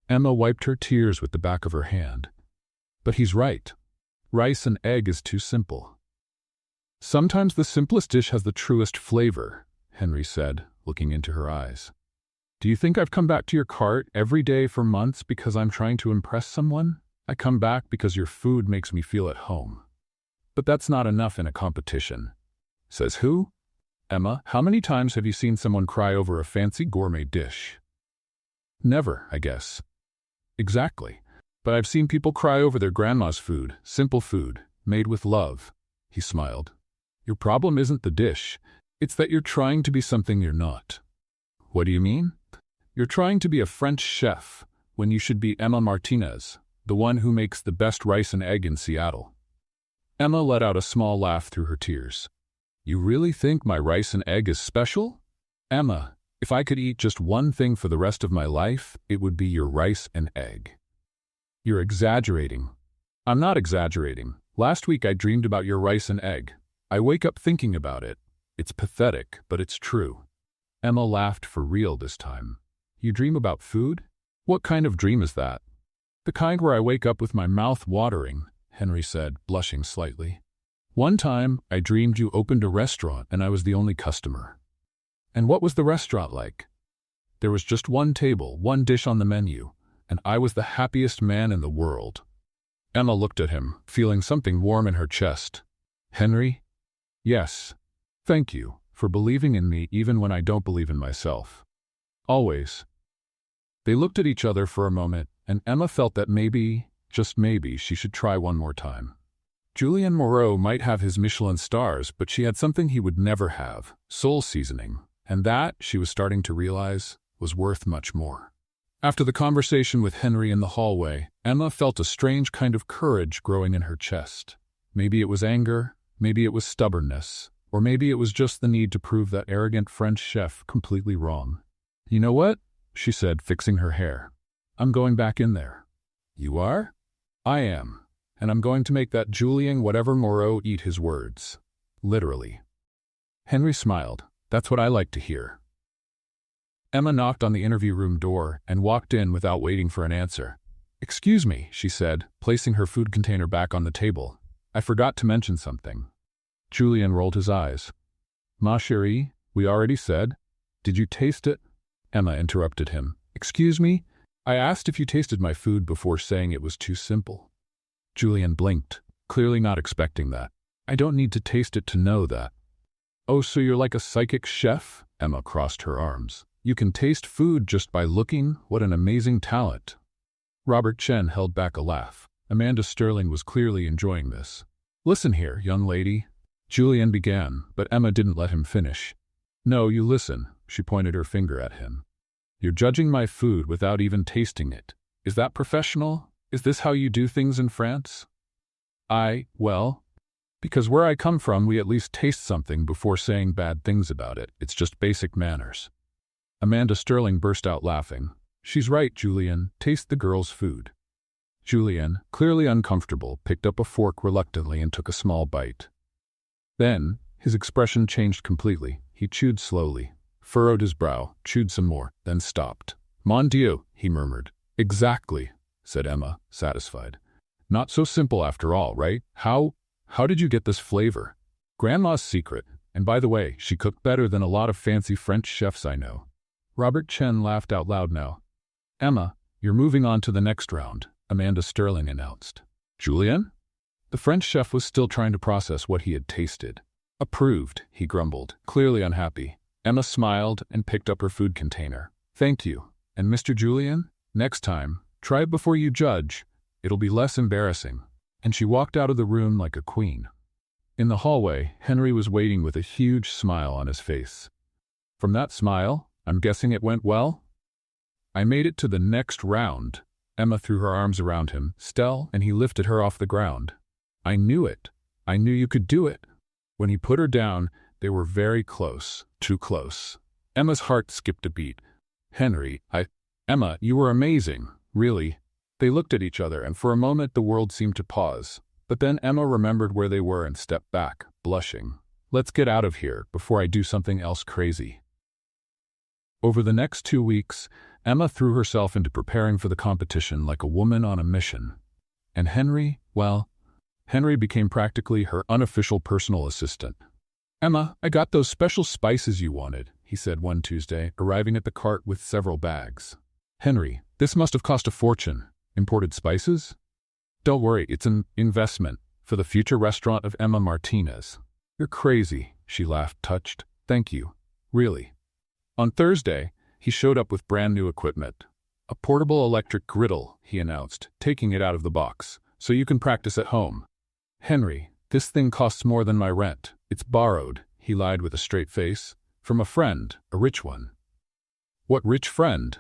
Emma wiped her tears with the back of her hand. But he's right. Rice and egg is too simple. Sometimes the simplest dish has the truest flavor, Henry said, looking into her eyes. Do you think I've come back to your cart every day for months because I'm trying to impress someone? I come back because your food makes me feel at home. But that's not enough in a competition. Says who? Emma, how many times have you seen someone cry over a fancy gourmet dish? Never, I guess. Exactly. But I've seen people cry over their grandma's food, simple food, made with love. He smiled. Your problem isn't the dish. It's that you're trying to be something you're not. What do you mean? You're trying to be a French chef when you should be Emma Martinez, the one who makes the best rice and egg in Seattle. Emma let out a small laugh through her tears. You really think my rice and egg is special? Emma, if I could eat just one thing for the rest of my life, it would be your rice and egg. You're exaggerating. I'm not exaggerating. Last week I dreamed about your rice and egg. I wake up thinking about it. It's pathetic, but it's true. Emma laughed for real this time. You dream about food? What kind of dream is that? The kind where I wake up with my mouth watering, Henry said, blushing slightly. One time, I dreamed you opened a restaurant and I was the only customer. And what was the restaurant like? There was just one table, one dish on the menu, and I was the happiest man in the world. Emma looked at him, feeling something warm in her chest. Henry? Yes. Thank you for believing in me even when I don't believe in myself. Always. They looked at each other for a moment, and Emma felt that maybe, just maybe, she should try one more time. Julien Moreau might have his Michelin stars, but she had something he would never have, soul seasoning, and that, she was starting to realize, was worth much more. After the conversation with Henry in the hallway, Emma felt a strange kind of courage growing in her chest. Maybe it was anger, maybe it was stubbornness, or maybe it was just the need to prove that arrogant French chef completely wrong. You know what? She said, fixing her hair. I'm going back in there. You are? I am. And I'm going to make that Julien whatever Moreau eat his words. Literally. Henry smiled. That's what I like to hear. Emma knocked on the interview room door and walked in without waiting for an answer. Excuse me, she said, placing her food container back on the table. I forgot to mention something. Julien rolled his eyes. Ma chérie, we already said. Did you taste it? Emma interrupted him. Excuse me? I asked if you tasted my food before saying it was too simple. Julien blinked, clearly not expecting that. I don't need to taste it to know that. Oh, so you're like a psychic chef? Emma crossed her arms. You can taste food just by looking? What an amazing talent. Robert Chen held back a laugh. Amanda Sterling was clearly enjoying this. "Listen here, young lady," Julian began, but Emma didn't let him finish. "No, you listen," she pointed her finger at him. "You're judging my food without even tasting it. Is that professional? Is this how you do things in France?" Well, because where I come from we at least taste something before saying bad things about it. It's just basic manners." Amanda Sterling burst out laughing. "She's right, Julian. Taste the girl's food." Julian, clearly uncomfortable, picked up a fork reluctantly and took a small bite. Then, his expression changed completely. He chewed slowly, furrowed his brow, chewed some more, then stopped. "Mon Dieu," he murmured. "Exactly," said Emma, satisfied. "Not so simple after all, right? How did you get this flavor?" "Grandma's secret. And by the way, she cooked better than a lot of fancy French chefs I know." Robert Chen laughed out loud now. "Emma, you're moving on to the next round," Amanda Sterling announced. "Julian?" The French chef was still trying to process what he had tasted. "Approved," he grumbled, clearly unhappy. Emma smiled and picked up her food container. "Thank you. And Mr. Julian, next time, try it before you judge. It'll be less embarrassing." And she walked out of the room like a queen. In the hallway, Henry was waiting with a huge smile on his face. "From that smile, I'm guessing it went well?" "I made it to the next round." Emma threw her arms around him, "Stell," and he lifted her off the ground. "I knew it. I knew you could do it." When he put her down, they were very close, too close. Emma's heart skipped a beat. "Henry, Emma, you were amazing, really." They looked at each other, and for a moment the world seemed to pause. But then Emma remembered where they were and stepped back, blushing. "Let's get out of here before I do something else crazy." Over the next 2 weeks, Emma threw herself into preparing for the competition like a woman on a mission. And Henry, well, Henry became practically her unofficial personal assistant. "Emma, I got those special spices you wanted," he said one Tuesday, arriving at the cart with several bags. "Henry, this must have cost a fortune. Imported spices?" "Don't worry, it's an investment for the future restaurant of Emma Martinez." "You're crazy," she laughed, touched. "Thank you. Really." On Thursday, he showed up with brand new equipment. "A portable electric griddle," he announced, taking it out of the box, "so you can practice at home." "Henry, this thing costs more than my rent. It's borrowed," he lied with a straight face, "from a friend, a rich one." "What rich friend?"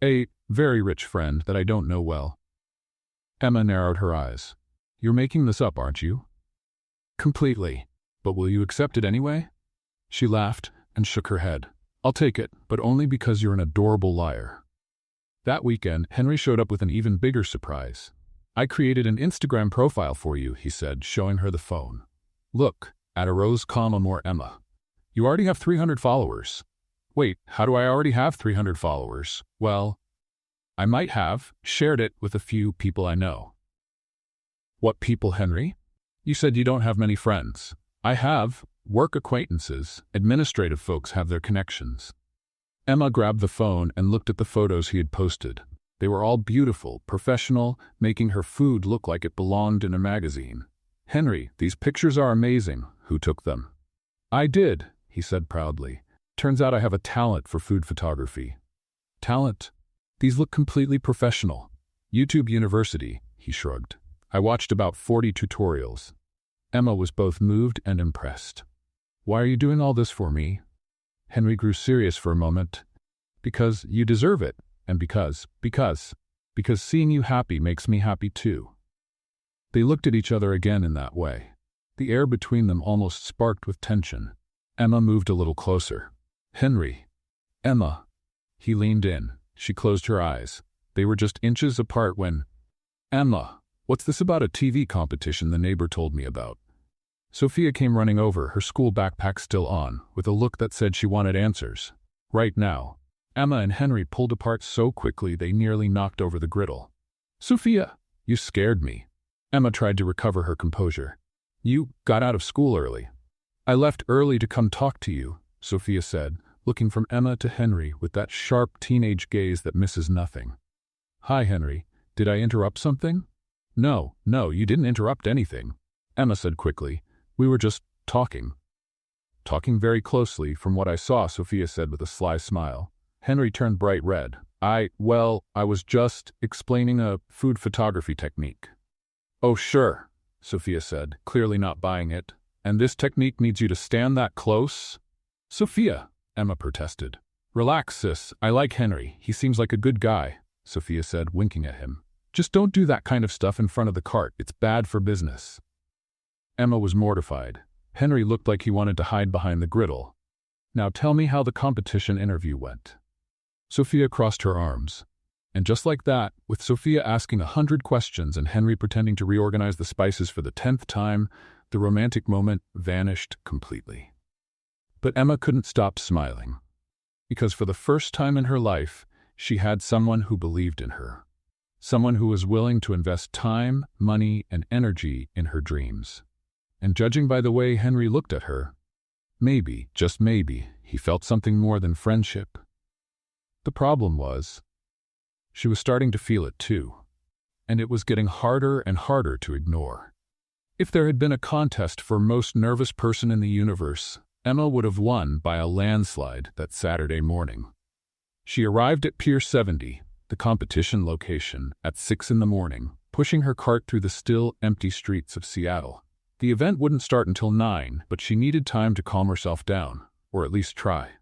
"A very rich friend that I don't know well." Emma narrowed her eyes. "You're making this up, aren't you?" "Completely. But will you accept it anyway?" She laughed and shook her head. "I'll take it, but only because you're an adorable liar." That weekend, Henry showed up with an even bigger surprise. "I created an Instagram profile for you," he said, showing her the phone. "Look, at a rose comma more Emma. You already have 300 followers. Wait, how do I already have 300 followers? Well, I might have shared it with a few people I know." "What people, Henry? You said you don't have many friends." "I have. Work acquaintances, administrative folks have their connections." Emma grabbed the phone and looked at the photos he had posted. They were all beautiful, professional, making her food look like it belonged in a magazine. "Henry, these pictures are amazing. Who took them?" "I did," he said proudly. "Turns out I have a talent for food photography." "Talent? These look completely professional." "YouTube University," he shrugged. "I watched about 40 tutorials." Emma was both moved and impressed. "Why are you doing all this for me?" Henry grew serious for a moment. "Because you deserve it, and because seeing you happy makes me happy too." They looked at each other again in that way. The air between them almost sparked with tension. Emma moved a little closer. "Henry." "Emma." He leaned in. She closed her eyes. They were just inches apart when... "Emma, what's this about a TV competition the neighbor told me about?" Sophia came running over, her school backpack still on, with a look that said she wanted answers. Right now. Emma and Henry pulled apart so quickly they nearly knocked over the griddle. "Sophia, you scared me." Emma tried to recover her composure. "You got out of school early." "I left early to come talk to you," Sophia said, looking from Emma to Henry with that sharp teenage gaze that misses nothing. "Hi, Henry. Did I interrupt something?" No, you didn't interrupt anything," Emma said quickly. "We were just talking." "Talking very closely, from what I saw," Sophia said with a sly smile. Henry turned bright red. I was just explaining a food photography technique." "Oh, sure," Sophia said, clearly not buying it. "And this technique needs you to stand that close?" "Sophia," Emma protested. "Relax, sis. I like Henry. He seems like a good guy," Sophia said, winking at him. "Just don't do that kind of stuff in front of the cart. It's bad for business." Emma was mortified. Henry looked like he wanted to hide behind the griddle. "Now tell me how the competition interview went." Sophia crossed her arms. And just like that, with Sophia asking 100 questions and Henry pretending to reorganize the spices for the 10th time, the romantic moment vanished completely. But Emma couldn't stop smiling. Because for the first time in her life, she had someone who believed in her. Someone who was willing to invest time, money, and energy in her dreams. And judging by the way Henry looked at her, maybe, just maybe, he felt something more than friendship. The problem was, she was starting to feel it too, and it was getting harder and harder to ignore. If there had been a contest for most nervous person in the universe, Emma would have won by a landslide that Saturday morning. She arrived at Pier 70, the competition location, at 6 in the morning, pushing her cart through the still, empty streets of Seattle. The event wouldn't start until 9, but she needed time to calm herself down, or at least try.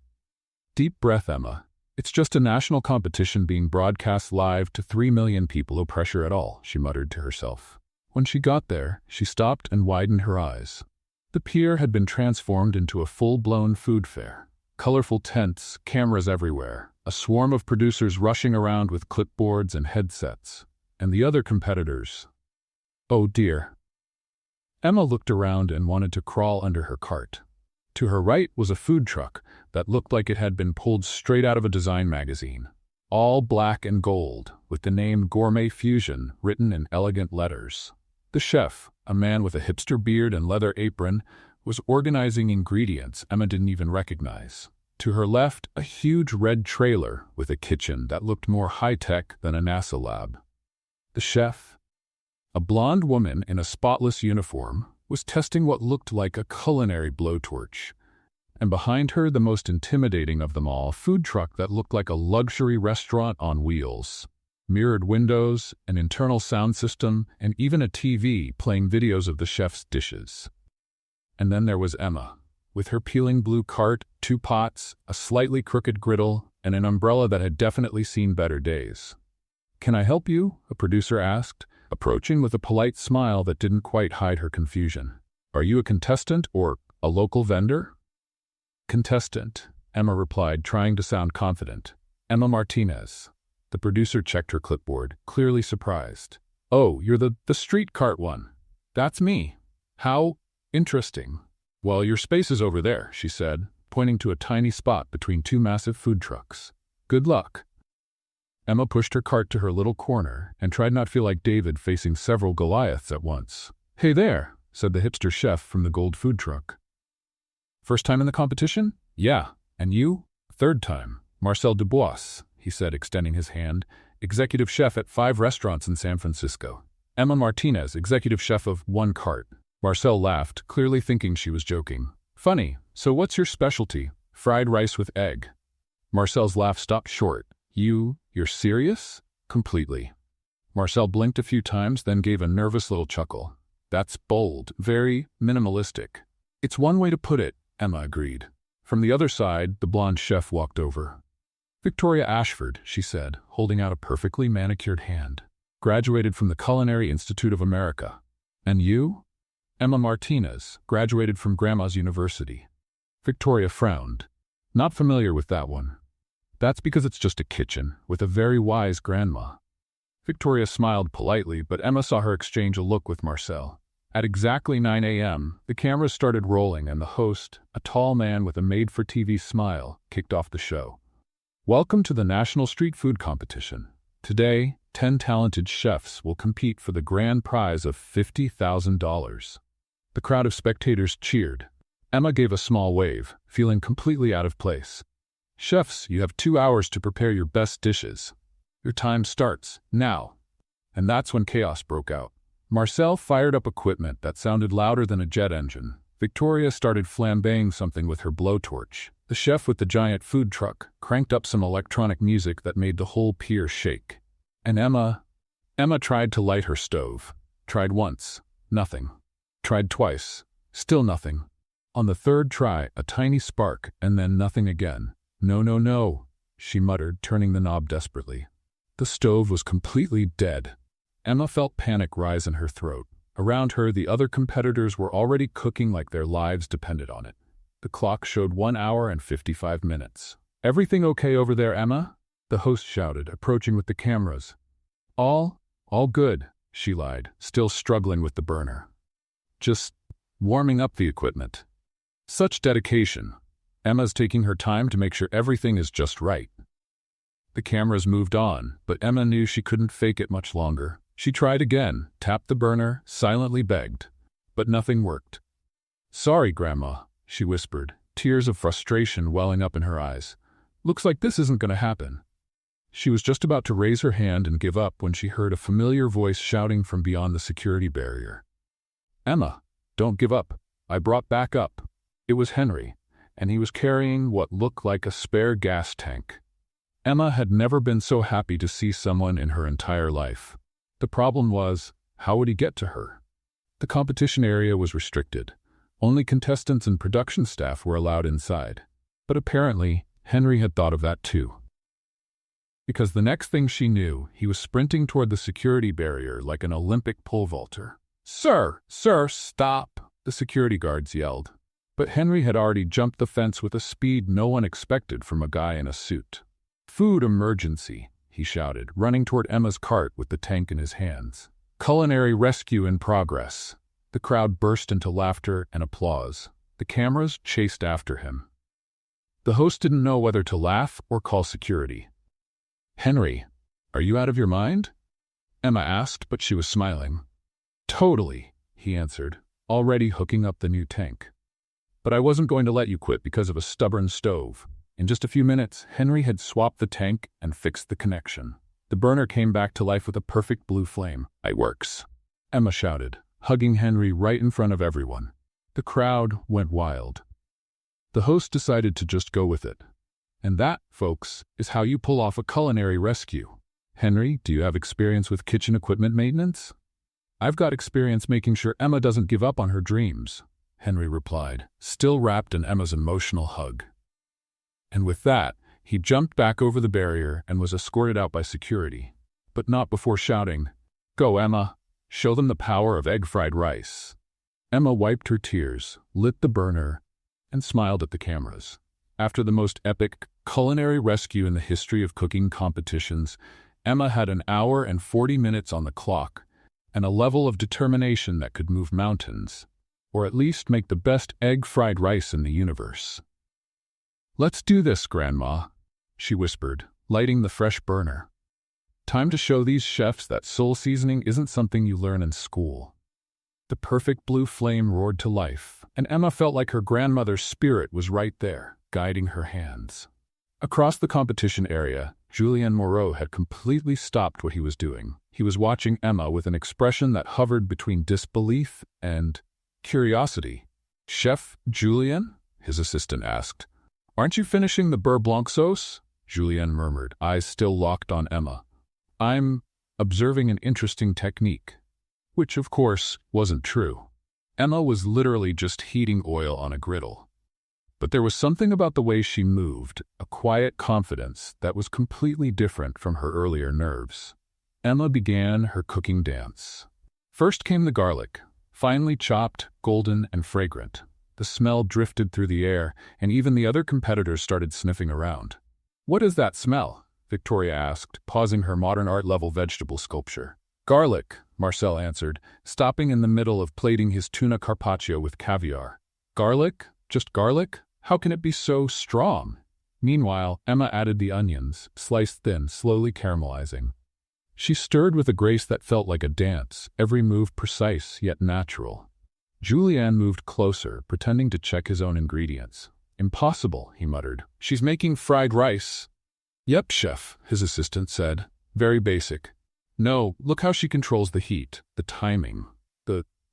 "Deep breath, Emma. It's just a national competition being broadcast live to 3 million people. No pressure at all," she muttered to herself. When she got there, she stopped and widened her eyes. The pier had been transformed into a full-blown food fair. Colorful tents, cameras everywhere, a swarm of producers rushing around with clipboards and headsets. And the other competitors. Oh dear. Emma looked around and wanted to crawl under her cart. To her right was a food truck that looked like it had been pulled straight out of a design magazine. All black and gold, with the name Gourmet Fusion written in elegant letters. The chef, a man with a hipster beard and leather apron, was organizing ingredients Emma didn't even recognize. To her left, a huge red trailer with a kitchen that looked more high-tech than a NASA lab. The chef, a blonde woman in a spotless uniform, was testing what looked like a culinary blowtorch. And behind her, the most intimidating of them all, a food truck that looked like a luxury restaurant on wheels. Mirrored windows, an internal sound system, and even a TV playing videos of the chef's dishes. And then there was Emma, with her peeling blue cart, 2 pots, a slightly crooked griddle, and an umbrella that had definitely seen better days. "Can I help you?" a producer asked, approaching with a polite smile that didn't quite hide her confusion. "Are you a contestant or a local vendor?" "Contestant," Emma replied, trying to sound confident. "Emma Martinez." The producer checked her clipboard, clearly surprised. "Oh, you're the street cart one. That's me. How interesting." "Well, your space is over there," she said, pointing to a tiny spot between 2 massive food trucks. "Good luck." Emma pushed her cart to her little corner and tried not to feel like David facing several Goliaths at once. "Hey there," said the hipster chef from the gold food truck. "First time in the competition?" "Yeah. And you?" "Third time. Marcel Dubois," he said, extending his hand, "executive chef at 5 restaurants in San Francisco." "Emma Martinez, executive chef of 1 cart." Marcel laughed, clearly thinking she was joking. "Funny. So what's your specialty?" "Fried rice with egg." Marcel's laugh stopped short. You're serious?" "Completely." Marcel blinked a few times, then gave a nervous little chuckle. "That's bold, very minimalistic." "It's one way to put it," Emma agreed. From the other side, the blonde chef walked over. "Victoria Ashford," she said, holding out a perfectly manicured hand. "Graduated from the Culinary Institute of America." "And you?" "Emma Martinez, graduated from Grandma's University." Victoria frowned. "Not familiar with that one." "That's because it's just a kitchen, with a very wise grandma." Victoria smiled politely, but Emma saw her exchange a look with Marcel. At exactly 9 a.m., the cameras started rolling and the host, a tall man with a made-for-TV smile, kicked off the show. "Welcome to the National Street Food Competition. Today, 10 talented chefs will compete for the grand prize of $50,000. The crowd of spectators cheered. Emma gave a small wave, feeling completely out of place. "Chefs, you have 2 hours to prepare your best dishes. Your time starts now." And that's when chaos broke out. Marcel fired up equipment that sounded louder than a jet engine. Victoria started flambeing something with her blowtorch. The chef with the giant food truck cranked up some electronic music that made the whole pier shake. And Emma tried to light her stove, Tried once. Nothing. Tried twice. Still nothing. On the third try, a tiny spark, and then nothing again. No, no, no, she muttered, turning the knob desperately. The stove was completely dead. Emma felt panic rise in her throat. Around her, the other competitors were already cooking like their lives depended on it. The clock showed 1 hour and 55 minutes. "Everything okay over there, Emma?" the host shouted, approaching with the cameras. All good," she lied, still struggling with the burner. "Just warming up the equipment." Such dedication. Emma's taking her time to make sure everything is just right. The cameras moved on, but Emma knew she couldn't fake it much longer. She tried again, tapped the burner, silently begged. But nothing worked. "Sorry, Grandma," she whispered, tears of frustration welling up in her eyes. "Looks like this isn't going to happen." She was just about to raise her hand and give up when she heard a familiar voice shouting from beyond the security barrier. "Emma, don't give up. I brought back up." It was Henry, and he was carrying what looked like a spare gas tank. Emma had never been so happy to see someone in her entire life. The problem was, how would he get to her? The competition area was restricted. Only contestants and production staff were allowed inside. But apparently, Henry had thought of that too. Because the next thing she knew, he was sprinting toward the security barrier like an Olympic pole vaulter. Sir, stop!" the security guards yelled. But Henry had already jumped the fence with a speed no one expected from a guy in a suit. "Food emergency," he shouted, running toward Emma's cart with the tank in his hands. "Culinary rescue in progress." The crowd burst into laughter and applause. The cameras chased after him. The host didn't know whether to laugh or call security. "Henry, are you out of your mind?" Emma asked, but she was smiling. "Totally," he answered, already hooking up the new tank. "But I wasn't going to let you quit because of a stubborn stove." In just a few minutes, Henry had swapped the tank and fixed the connection. The burner came back to life with a perfect blue flame. "It works," Emma shouted, hugging Henry right in front of everyone. The crowd went wild. The host decided to just go with it. And that, folks, is how you pull off a culinary rescue. "Henry, do you have experience with kitchen equipment maintenance?" "I've got experience making sure Emma doesn't give up on her dreams," Henry replied, still wrapped in Emma's emotional hug. And with that, he jumped back over the barrier and was escorted out by security. But not before shouting, "Go, Emma! Show them the power of egg-fried rice." Emma wiped her tears, lit the burner, and smiled at the cameras. After the most epic culinary rescue in the history of cooking competitions, Emma had 1 hour and 40 minutes on the clock, and a level of determination that could move mountains, or at least make the best egg-fried rice in the universe. "Let's do this, Grandma," she whispered, lighting the fresh burner. "Time to show these chefs that soul seasoning isn't something you learn in school." The perfect blue flame roared to life, and Emma felt like her grandmother's spirit was right there, guiding her hands. Across the competition area, Julien Moreau had completely stopped what he was doing. He was watching Emma with an expression that hovered between disbelief and curiosity. "Chef Julien?" his assistant asked. "Aren't you finishing the beurre blanc sauce?" Julien murmured, eyes still locked on Emma. "I'm observing an interesting technique." Which, of course, wasn't true. Emma was literally just heating oil on a griddle. But there was something about the way she moved, a quiet confidence that was completely different from her earlier nerves. Emma began her cooking dance. First came the garlic, finely chopped, golden, and fragrant. The smell drifted through the air, and even the other competitors started sniffing around. "What is that smell?" Victoria asked, pausing her modern art-level vegetable sculpture. "Garlic," Marcel answered, stopping in the middle of plating his tuna carpaccio with caviar. "Garlic? Just garlic? How can it be so strong?" Meanwhile, Emma added the onions, sliced thin, slowly caramelizing. She stirred with a grace that felt like a dance, every move precise yet natural. Julien moved closer, pretending to check his own ingredients. "Impossible," he muttered. "She's making fried rice." "Yep, chef," his assistant said. "Very basic." "No, look how she controls the heat, the timing."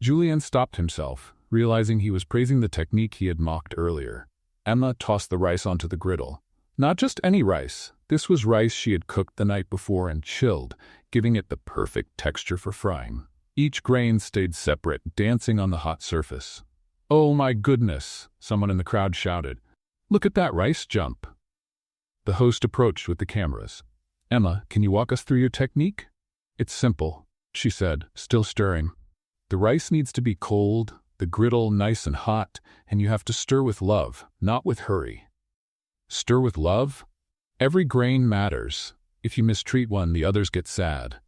Julien stopped himself, realizing he was praising the technique he had mocked earlier. Emma tossed the rice onto the griddle. Not just any rice. This was rice she had cooked the night before and chilled, giving it the perfect texture for frying. Each grain stayed separate, dancing on the hot surface. "Oh my goodness," someone in the crowd shouted. "Look at that rice jump." The host approached with the cameras. "Emma, can you walk us through your technique?" "It's simple," she said, still stirring. "The rice needs to be cold, the griddle nice and hot, and you have to stir with love, not with hurry." "Stir with love?" "Every grain matters. If you mistreat one, the others get sad."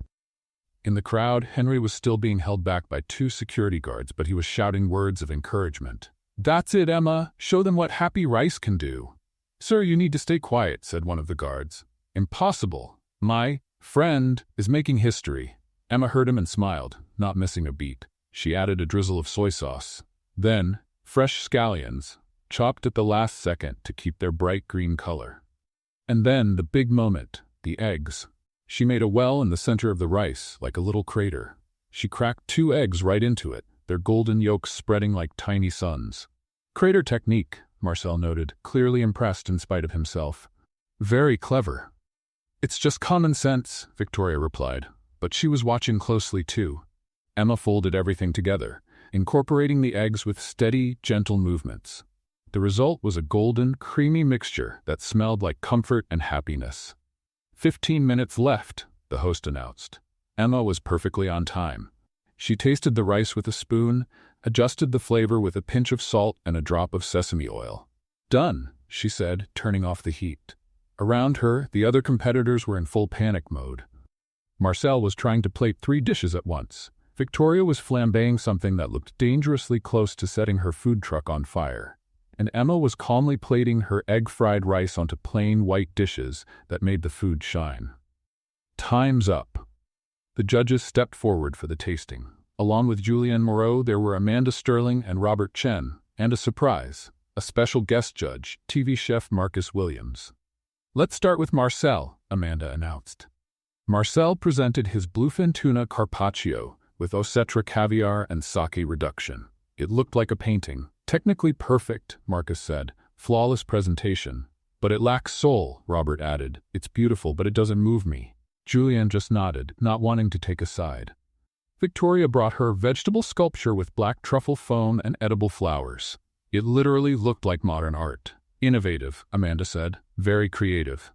In the crowd, Henry was still being held back by 2 security guards, but he was shouting words of encouragement. "That's it, Emma. Show them what happy rice can do." "Sir, you need to stay quiet," said one of the guards. "Impossible. My friend is making history." Emma heard him and smiled, not missing a beat. She added a drizzle of soy sauce. Then, fresh scallions, chopped at the last second to keep their bright green color. And then the big moment, the eggs. She made a well in the center of the rice, like a little crater. She cracked 2 eggs right into it, their golden yolks spreading like tiny suns. "Crater technique," Marcel noted, clearly impressed in spite of himself. "Very clever." "It's just common sense," Victoria replied, but she was watching closely too. Emma folded everything together, incorporating the eggs with steady, gentle movements. The result was a golden, creamy mixture that smelled like comfort and happiness. 15 minutes left, the host announced. Emma was perfectly on time. She tasted the rice with a spoon, adjusted the flavor with a pinch of salt and a drop of sesame oil. "Done," she said, turning off the heat. Around her, the other competitors were in full panic mode. Marcel was trying to plate 3 dishes at once. Victoria was flambeing something that looked dangerously close to setting her food truck on fire. And Emma was calmly plating her egg-fried rice onto plain white dishes that made the food shine. "Time's up." The judges stepped forward for the tasting. Along with Julianne Moreau, there were Amanda Sterling and Robert Chen, and a surprise, a special guest judge, TV chef Marcus Williams. "Let's start with Marcel," Amanda announced. Marcel presented his bluefin tuna carpaccio with Osetra caviar and sake reduction. It looked like a painting. "Technically perfect," Marcus said. "Flawless presentation." "But it lacks soul," Robert added. "It's beautiful, but it doesn't move me." Julianne just nodded, not wanting to take a side. Victoria brought her vegetable sculpture with black truffle foam and edible flowers. It literally looked like modern art. "Innovative," Amanda said. "Very creative."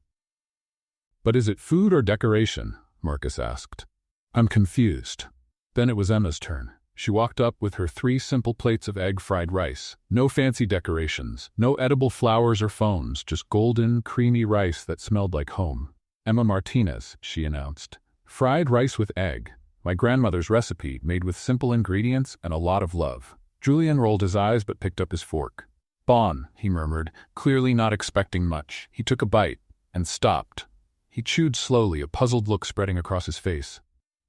"But is it food or decoration?" Marcus asked. "I'm confused." Then it was Emma's turn. She walked up with her 3 simple plates of egg-fried rice. No fancy decorations, no edible flowers or foams, just golden, creamy rice that smelled like home. "Emma Martinez," she announced. "Fried rice with egg. My grandmother's recipe, made with simple ingredients and a lot of love." Julian rolled his eyes but picked up his fork. "Bon," he murmured, clearly not expecting much. He took a bite and stopped. He chewed slowly, a puzzled look spreading across his face.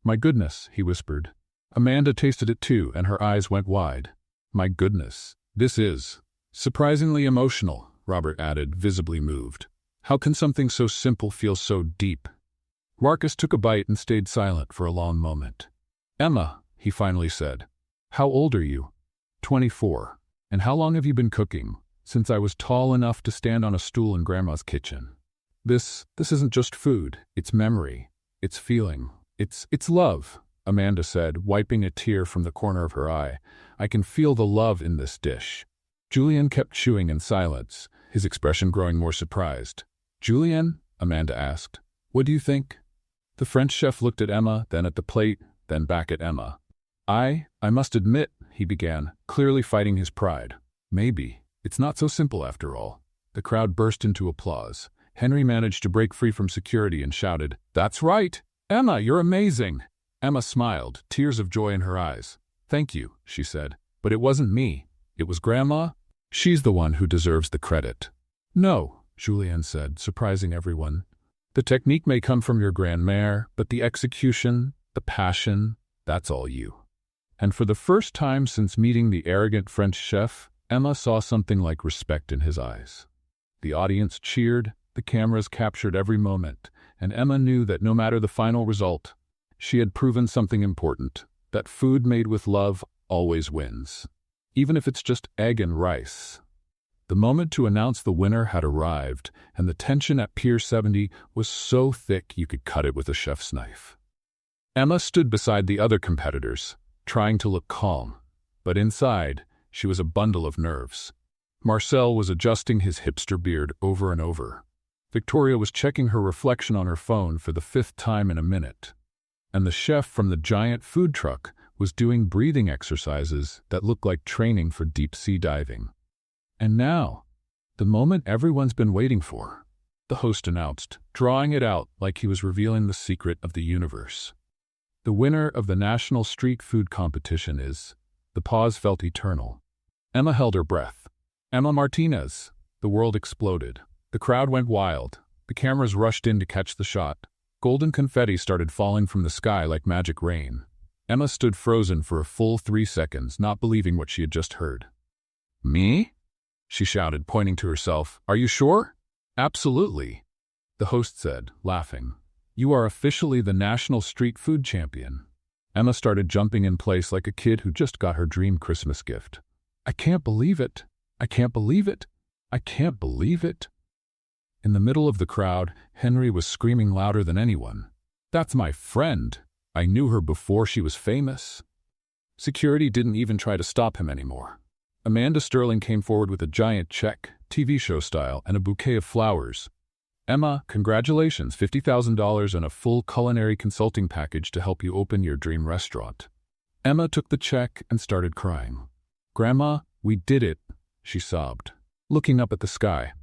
"My goodness," he whispered. Amanda tasted it too, and her eyes went wide. "My goodness, this is surprisingly emotional," Robert added, visibly moved. "How can something so simple feel so deep?" Marcus took a bite and stayed silent for a long moment. "Emma," he finally said, "how old are you?" 24. "And how long have you been cooking?" "Since I was tall enough to stand on a stool in Grandma's kitchen." This isn't just food, it's memory, it's feeling, it's love," Amanda said, wiping a tear from the corner of her eye. "I can feel the love in this dish." Julian kept chewing in silence, his expression growing more surprised. "Julian," Amanda asked, "what do you think?" The French chef looked at Emma, then at the plate, then back at Emma. I must admit," he began, clearly fighting his pride. "Maybe. It's not so simple after all." The crowd burst into applause. Henry managed to break free from security and shouted, "That's right! Emma, you're amazing!" Emma smiled, tears of joy in her eyes. "Thank you," she said. "But it wasn't me. It was Grandma. She's the one who deserves the credit." "No," Julianne said, surprising everyone. "The technique may come from your grandmère, but the execution, the passion, that's all you." And for the first time since meeting the arrogant French chef, Emma saw something like respect in his eyes. The audience cheered, the cameras captured every moment, and Emma knew that no matter the final result, she had proven something important, that food made with love always wins, even if it's just egg and rice. The moment to announce the winner had arrived, and the tension at Pier 70 was so thick you could cut it with a chef's knife. Emma stood beside the other competitors, trying to look calm, but inside, she was a bundle of nerves. Marcel was adjusting his hipster beard over and over. Victoria was checking her reflection on her phone for the 5th time in a minute. And the chef from the giant food truck was doing breathing exercises that looked like training for deep-sea diving. And now, the moment everyone's been waiting for, the host announced, drawing it out like he was revealing the secret of the universe. The winner of the National Street Food Competition is... The pause felt eternal. Emma held her breath. Emma Martinez. The world exploded. The crowd went wild. The cameras rushed in to catch the shot. Golden confetti started falling from the sky like magic rain. Emma stood frozen for a full 3 seconds, not believing what she had just heard. "Me?" she shouted, pointing to herself. "Are you sure?" "Absolutely," the host said, laughing. "You are officially the National Street Food Champion." Emma started jumping in place like a kid who just got her dream Christmas gift. "I can't believe it. I can't believe it. I can't believe it." In the middle of the crowd, Henry was screaming louder than anyone. "That's my friend. I knew her before she was famous." Security didn't even try to stop him anymore. Amanda Sterling came forward with a giant check, TV show style, and a bouquet of flowers. "Emma, congratulations, $50,000 and a full culinary consulting package to help you open your dream restaurant." Emma took the check and started crying. "Grandma, we did it," she sobbed, looking up at the sky.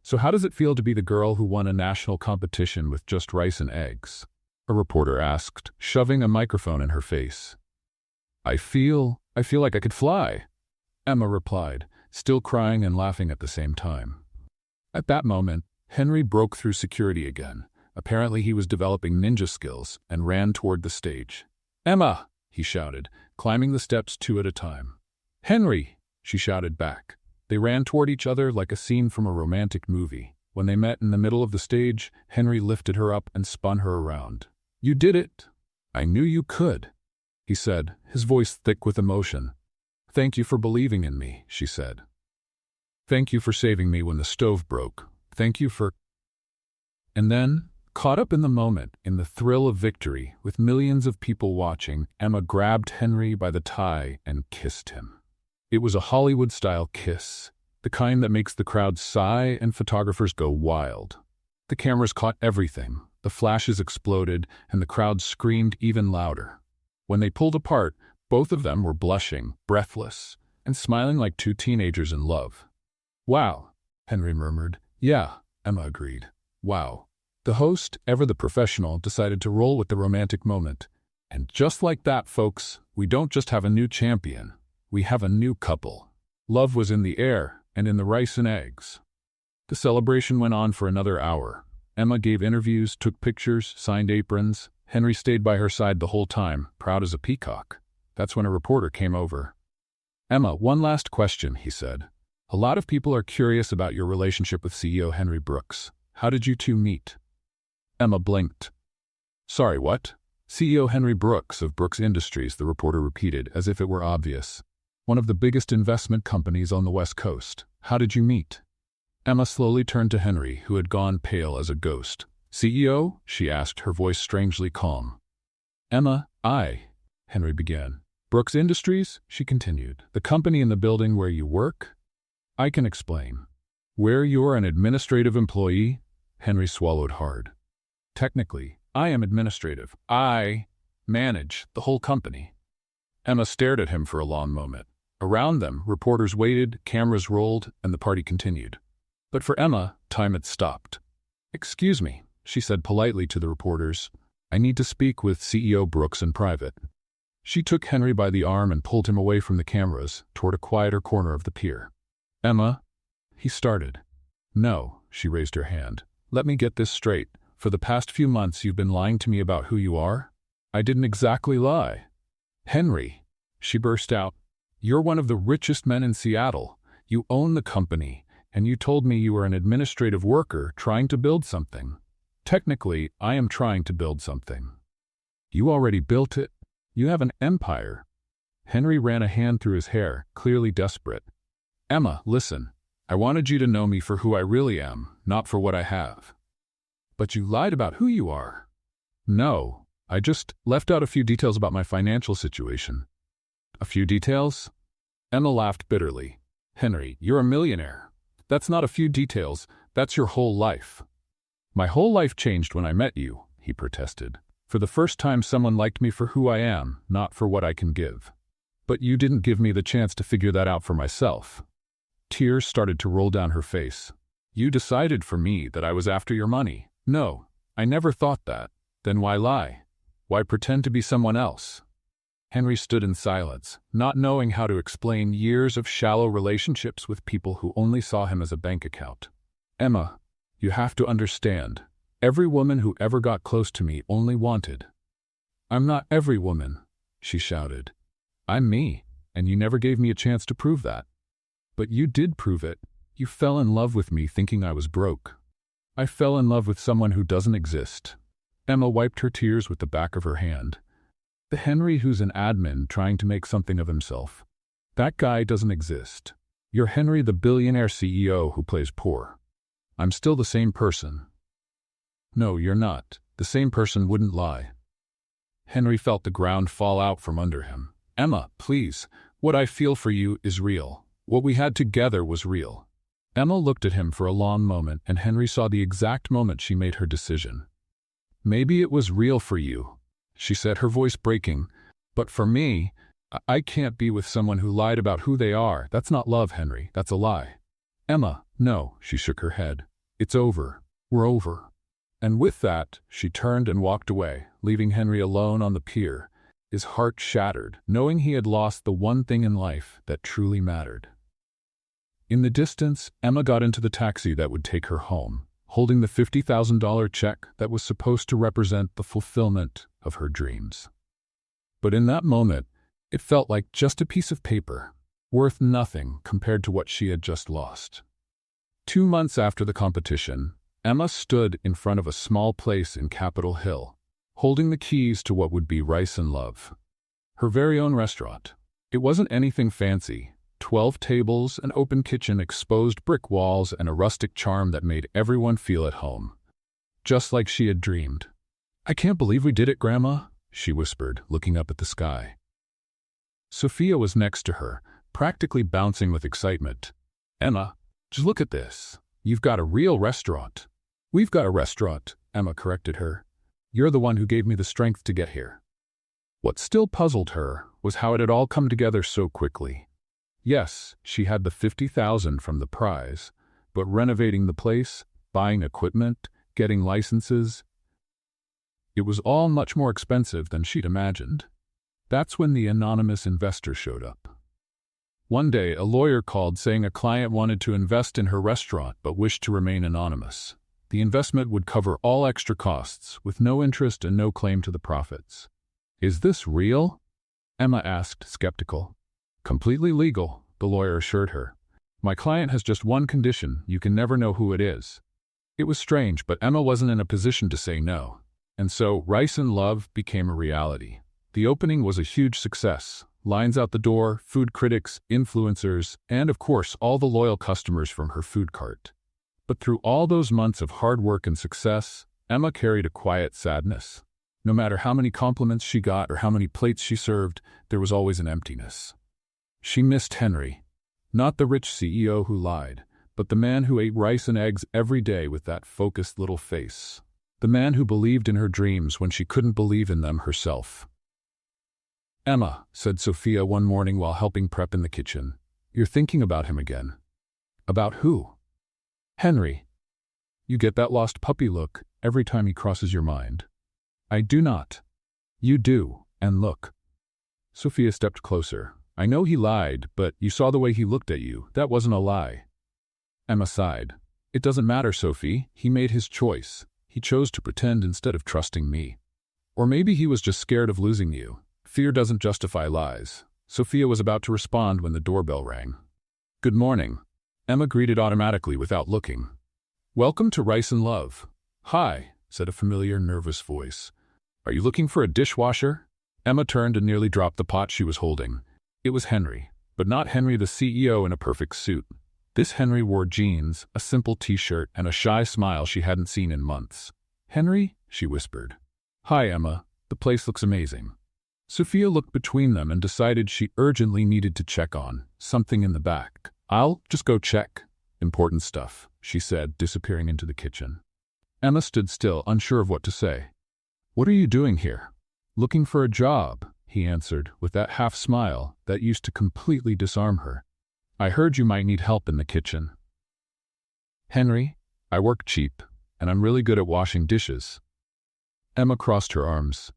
"So how does it feel to be the girl who won a national competition with just rice and eggs?" a reporter asked, shoving a microphone in her face. I feel like I could fly," Emma replied, still crying and laughing at the same time. At that moment, Henry broke through security again. Apparently he was developing ninja skills and ran toward the stage. "Emma!" he shouted, climbing the steps 2 at a time. "Henry!" she shouted back. They ran toward each other like a scene from a romantic movie. When they met in the middle of the stage, Henry lifted her up and spun her around. "You did it! I knew you could," he said, his voice thick with emotion. "Thank you for believing in me," she said. "Thank you for saving me when the stove broke. Thank you for—" And then, caught up in the moment, in the thrill of victory, with millions of people watching, Emma grabbed Henry by the tie and kissed him. It was a Hollywood-style kiss, the kind that makes the crowd sigh and photographers go wild. The cameras caught everything. The flashes exploded, and the crowd screamed even louder. When they pulled apart, both of them were blushing, breathless, and smiling like 2 teenagers in love. "Wow," Henry murmured. "Yeah," Emma agreed. "Wow." The host, ever the professional, decided to roll with the romantic moment. And just like that, folks, we don't just have a new champion. We have a new couple. Love was in the air and in the rice and eggs. The celebration went on for another hour. Emma gave interviews, took pictures, signed aprons. Henry stayed by her side the whole time, proud as a peacock. That's when a reporter came over. "Emma, one last question," he said. "A lot of people are curious about your relationship with CEO Henry Brooks. How did you two meet?" Emma blinked. "Sorry, what?" "CEO Henry Brooks of Brooks Industries," the reporter repeated, as if it were obvious. "One of the biggest investment companies on the West Coast. How did you meet?" Emma slowly turned to Henry, who had gone pale as a ghost. "CEO?" she asked, her voice strangely calm. "Emma, Henry began. "Brooks Industries?" she continued. "The company in the building where you work?" "I can explain." "Where you're an administrative employee?" Henry swallowed hard. "Technically, I am administrative. I manage the whole company." Emma stared at him for a long moment. Around them, reporters waited, cameras rolled, and the party continued. But for Emma, time had stopped. "Excuse me," she said politely to the reporters. "I need to speak with CEO Brooks in private." She took Henry by the arm and pulled him away from the cameras, toward a quieter corner of the pier. "Emma," he started. "No," she raised her hand. "Let me get this straight. For the past few months you've been lying to me about who you are?" "I didn't exactly lie." "Henry," she burst out, "you're one of the richest men in Seattle. You own the company, and you told me you were an administrative worker trying to build something. Technically, I am trying to build something. You already built it. You have an empire." Henry ran a hand through his hair, clearly desperate. "Emma, listen. I wanted you to know me for who I really am, not for what I have." "But you lied about who you are." "No," I just left out a few details about my financial situation. A few details? Emma laughed bitterly. Henry, you're a millionaire. That's not a few details, that's your whole life. My whole life changed when I met you, he protested. For the first time someone liked me for who I am, not for what I can give. But you didn't give me the chance to figure that out for myself. Tears started to roll down her face. You decided for me that I was after your money. No, I never thought that. Then why lie? Why pretend to be someone else? Henry stood in silence, not knowing how to explain years of shallow relationships with people who only saw him as a bank account. Emma, you have to understand. Every woman who ever got close to me only wanted. I'm not every woman, she shouted. I'm me, and you never gave me a chance to prove that. But you did prove it. You fell in love with me thinking I was broke. I fell in love with someone who doesn't exist. Emma wiped her tears with the back of her hand. The Henry who's an admin trying to make something of himself. That guy doesn't exist. You're Henry the billionaire CEO who plays poor. I'm still the same person. No, you're not. The same person wouldn't lie. Henry felt the ground fall out from under him. Emma, please. What I feel for you is real. What we had together was real. Emma looked at him for a long moment, and Henry saw the exact moment she made her decision. Maybe it was real for you, she said, her voice breaking. But for me, I can't be with someone who lied about who they are. That's not love, Henry. That's a lie. Emma, no, she shook her head. It's over. We're over. And with that, she turned and walked away, leaving Henry alone on the pier, his heart shattered, knowing he had lost the one thing in life that truly mattered. In the distance, Emma got into the taxi that would take her home, holding the $50,000 check that was supposed to represent the fulfillment of her dreams. But in that moment, it felt like just a piece of paper, worth nothing compared to what she had just lost. 2 months after the competition, Emma stood in front of a small place in Capitol Hill, holding the keys to what would be Rice and Love, her very own restaurant. It wasn't anything fancy. 12 tables, an open kitchen, exposed brick walls, and a rustic charm that made everyone feel at home. Just like she had dreamed. I can't believe we did it, Grandma, she whispered, looking up at the sky. Sophia was next to her, practically bouncing with excitement. Emma, just look at this. You've got a real restaurant. We've got a restaurant, Emma corrected her. You're the one who gave me the strength to get here. What still puzzled her was how it had all come together so quickly. Yes, she had the $50,000 from the prize, but renovating the place, buying equipment, getting licenses, it was all much more expensive than she'd imagined. That's when the anonymous investor showed up. One day, a lawyer called saying a client wanted to invest in her restaurant but wished to remain anonymous. The investment would cover all extra costs, with no interest and no claim to the profits. Is this real? Emma asked, skeptical. Completely legal, the lawyer assured her. My client has just one condition: you can never know who it is. It was strange, but Emma wasn't in a position to say no. And so, Rice and Love became a reality. The opening was a huge success. Lines out the door, food critics, influencers, and of course all the loyal customers from her food cart. But through all those months of hard work and success, Emma carried a quiet sadness. No matter how many compliments she got or how many plates she served, there was always an emptiness. She missed Henry. Not the rich CEO who lied, but the man who ate rice and eggs every day with that focused little face. The man who believed in her dreams when she couldn't believe in them herself. Emma, said Sophia one morning while helping prep in the kitchen, you're thinking about him again. About who? Henry. You get that lost puppy look every time he crosses your mind. I do not. You do, and look. Sophia stepped closer. I know he lied, but you saw the way he looked at you. That wasn't a lie. Emma sighed. It doesn't matter, Sophie. He made his choice. He chose to pretend instead of trusting me. Or maybe he was just scared of losing you. Fear doesn't justify lies. Sophia was about to respond when the doorbell rang. Good morning. Emma greeted automatically without looking. Welcome to Rice and Love. Hi, said a familiar, nervous voice. Are you looking for a dishwasher? Emma turned and nearly dropped the pot she was holding. It was Henry, but not Henry the CEO in a perfect suit. This Henry wore jeans, a simple t-shirt, and a shy smile she hadn't seen in months. Henry? She whispered. Hi, Emma. The place looks amazing. Sophia looked between them and decided she urgently needed to check on something in the back. I'll just go check. Important stuff, she said, disappearing into the kitchen. Emma stood still, unsure of what to say. What are you doing here? Looking for a job, he answered, with that half smile that used to completely disarm her. I heard you might need help in the kitchen. Henry, I work cheap, and I'm really good at washing dishes. Emma crossed her arms.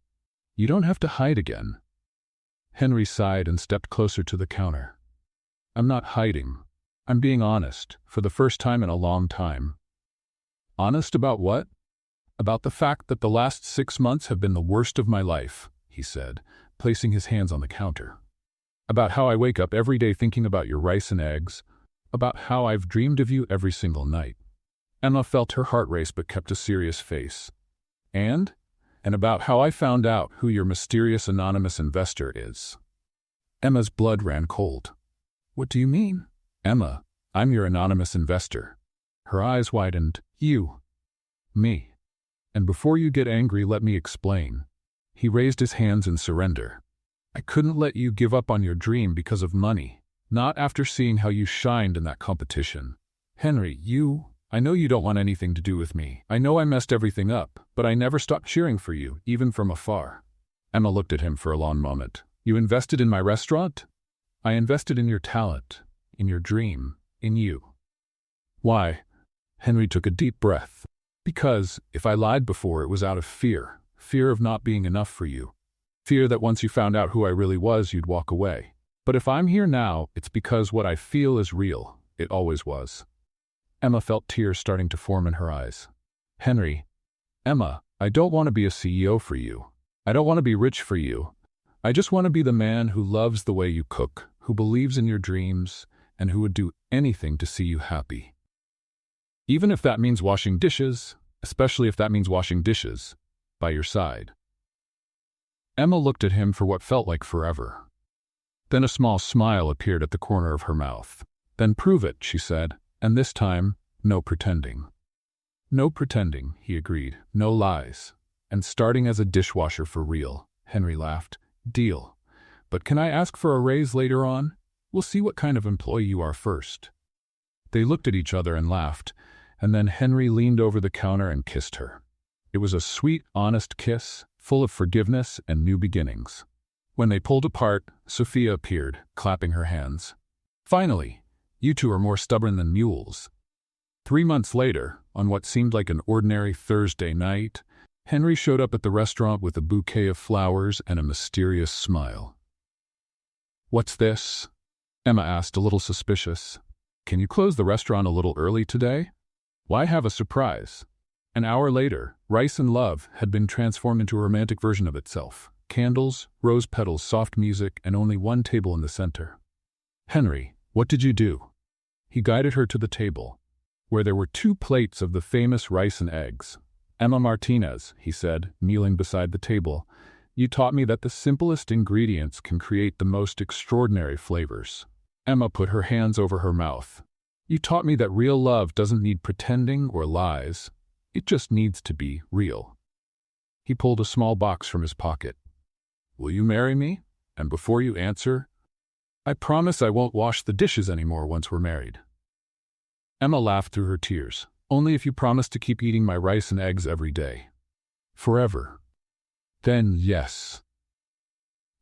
You don't have to hide again. Henry sighed and stepped closer to the counter. I'm not hiding. I'm being honest, for the first time in a long time. Honest about what? About the fact that the last 6 months have been the worst of my life, he said, placing his hands on the counter. About how I wake up every day thinking about your rice and eggs, about how I've dreamed of you every single night. Emma felt her heart race but kept a serious face. And about how I found out who your mysterious anonymous investor is. Emma's blood ran cold. What do you mean? Emma, I'm your anonymous investor. Her eyes widened. You. Me. And before you get angry, let me explain. He raised his hands in surrender. I couldn't let you give up on your dream because of money. Not after seeing how you shined in that competition. Henry, I know you don't want anything to do with me. I know I messed everything up, but I never stopped cheering for you, even from afar. Emma looked at him for a long moment. You invested in my restaurant? I invested in your talent, in your dream, in you. Why? Henry took a deep breath. Because, if I lied before, it was out of fear. Fear of not being enough for you. Fear that once you found out who I really was, you'd walk away. But if I'm here now, it's because what I feel is real. It always was. Emma felt tears starting to form in her eyes. Henry, Emma, I don't want to be a CEO for you. I don't want to be rich for you. I just want to be the man who loves the way you cook, who believes in your dreams, and who would do anything to see you happy. Even if that means washing dishes, especially if that means washing dishes, by your side. Emma looked at him for what felt like forever. Then a small smile appeared at the corner of her mouth. Then prove it, she said. And this time, no pretending. No pretending, he agreed. No lies. And starting as a dishwasher for real. Henry laughed. Deal. But can I ask for a raise later on? We'll see what kind of employee you are first. They looked at each other and laughed, and then Henry leaned over the counter and kissed her. It was a sweet, honest kiss, full of forgiveness and new beginnings. When they pulled apart, Sophia appeared, clapping her hands. Finally! You two are more stubborn than mules. 3 months later, on what seemed like an ordinary Thursday night, Henry showed up at the restaurant with a bouquet of flowers and a mysterious smile. What's this? Emma asked, a little suspicious. Can you close the restaurant a little early today? Why have a surprise? An hour later, Rice and Love had been transformed into a romantic version of itself. Candles, rose petals, soft music, and only one table in the center. Henry, what did you do? He guided her to the table, where there were 2 plates of the famous rice and eggs. Emma Martinez, he said, kneeling beside the table, you taught me that the simplest ingredients can create the most extraordinary flavors. Emma put her hands over her mouth. You taught me that real love doesn't need pretending or lies. It just needs to be real. He pulled a small box from his pocket. Will you marry me? And before you answer, I promise I won't wash the dishes anymore once we're married. Emma laughed through her tears. Only if you promise to keep eating my rice and eggs every day. Forever. Then yes.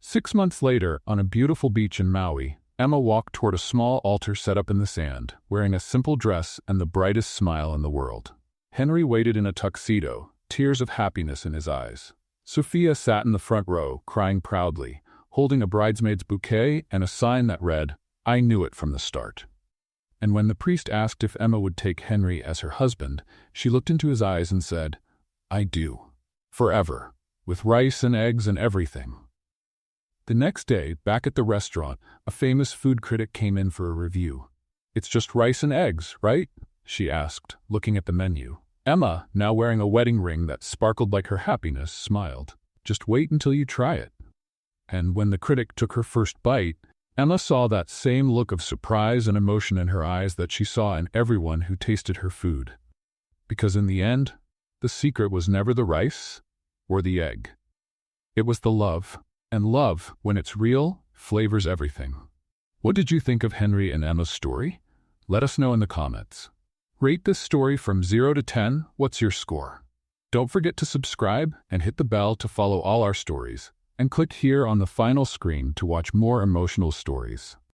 6 months later, on a beautiful beach in Maui, Emma walked toward a small altar set up in the sand, wearing a simple dress and the brightest smile in the world. Henry waited in a tuxedo, tears of happiness in his eyes. Sophia sat in the front row, crying proudly, holding a bridesmaid's bouquet and a sign that read, I knew it from the start. And when the priest asked if Emma would take Henry as her husband, she looked into his eyes and said, I do. Forever. With rice and eggs and everything. The next day, back at the restaurant, a famous food critic came in for a review. It's just rice and eggs, right? She asked, looking at the menu. Emma, now wearing a wedding ring that sparkled like her happiness, smiled. Just wait until you try it. And when the critic took her first bite, Emma saw that same look of surprise and emotion in her eyes that she saw in everyone who tasted her food. Because in the end, the secret was never the rice or the egg. It was the love. And love, when it's real, flavors everything. What did you think of Henry and Emma's story? Let us know in the comments. Rate this story from 0 to 10. What's your score? Don't forget to subscribe and hit the bell to follow all our stories. And click here on the final screen to watch more emotional stories.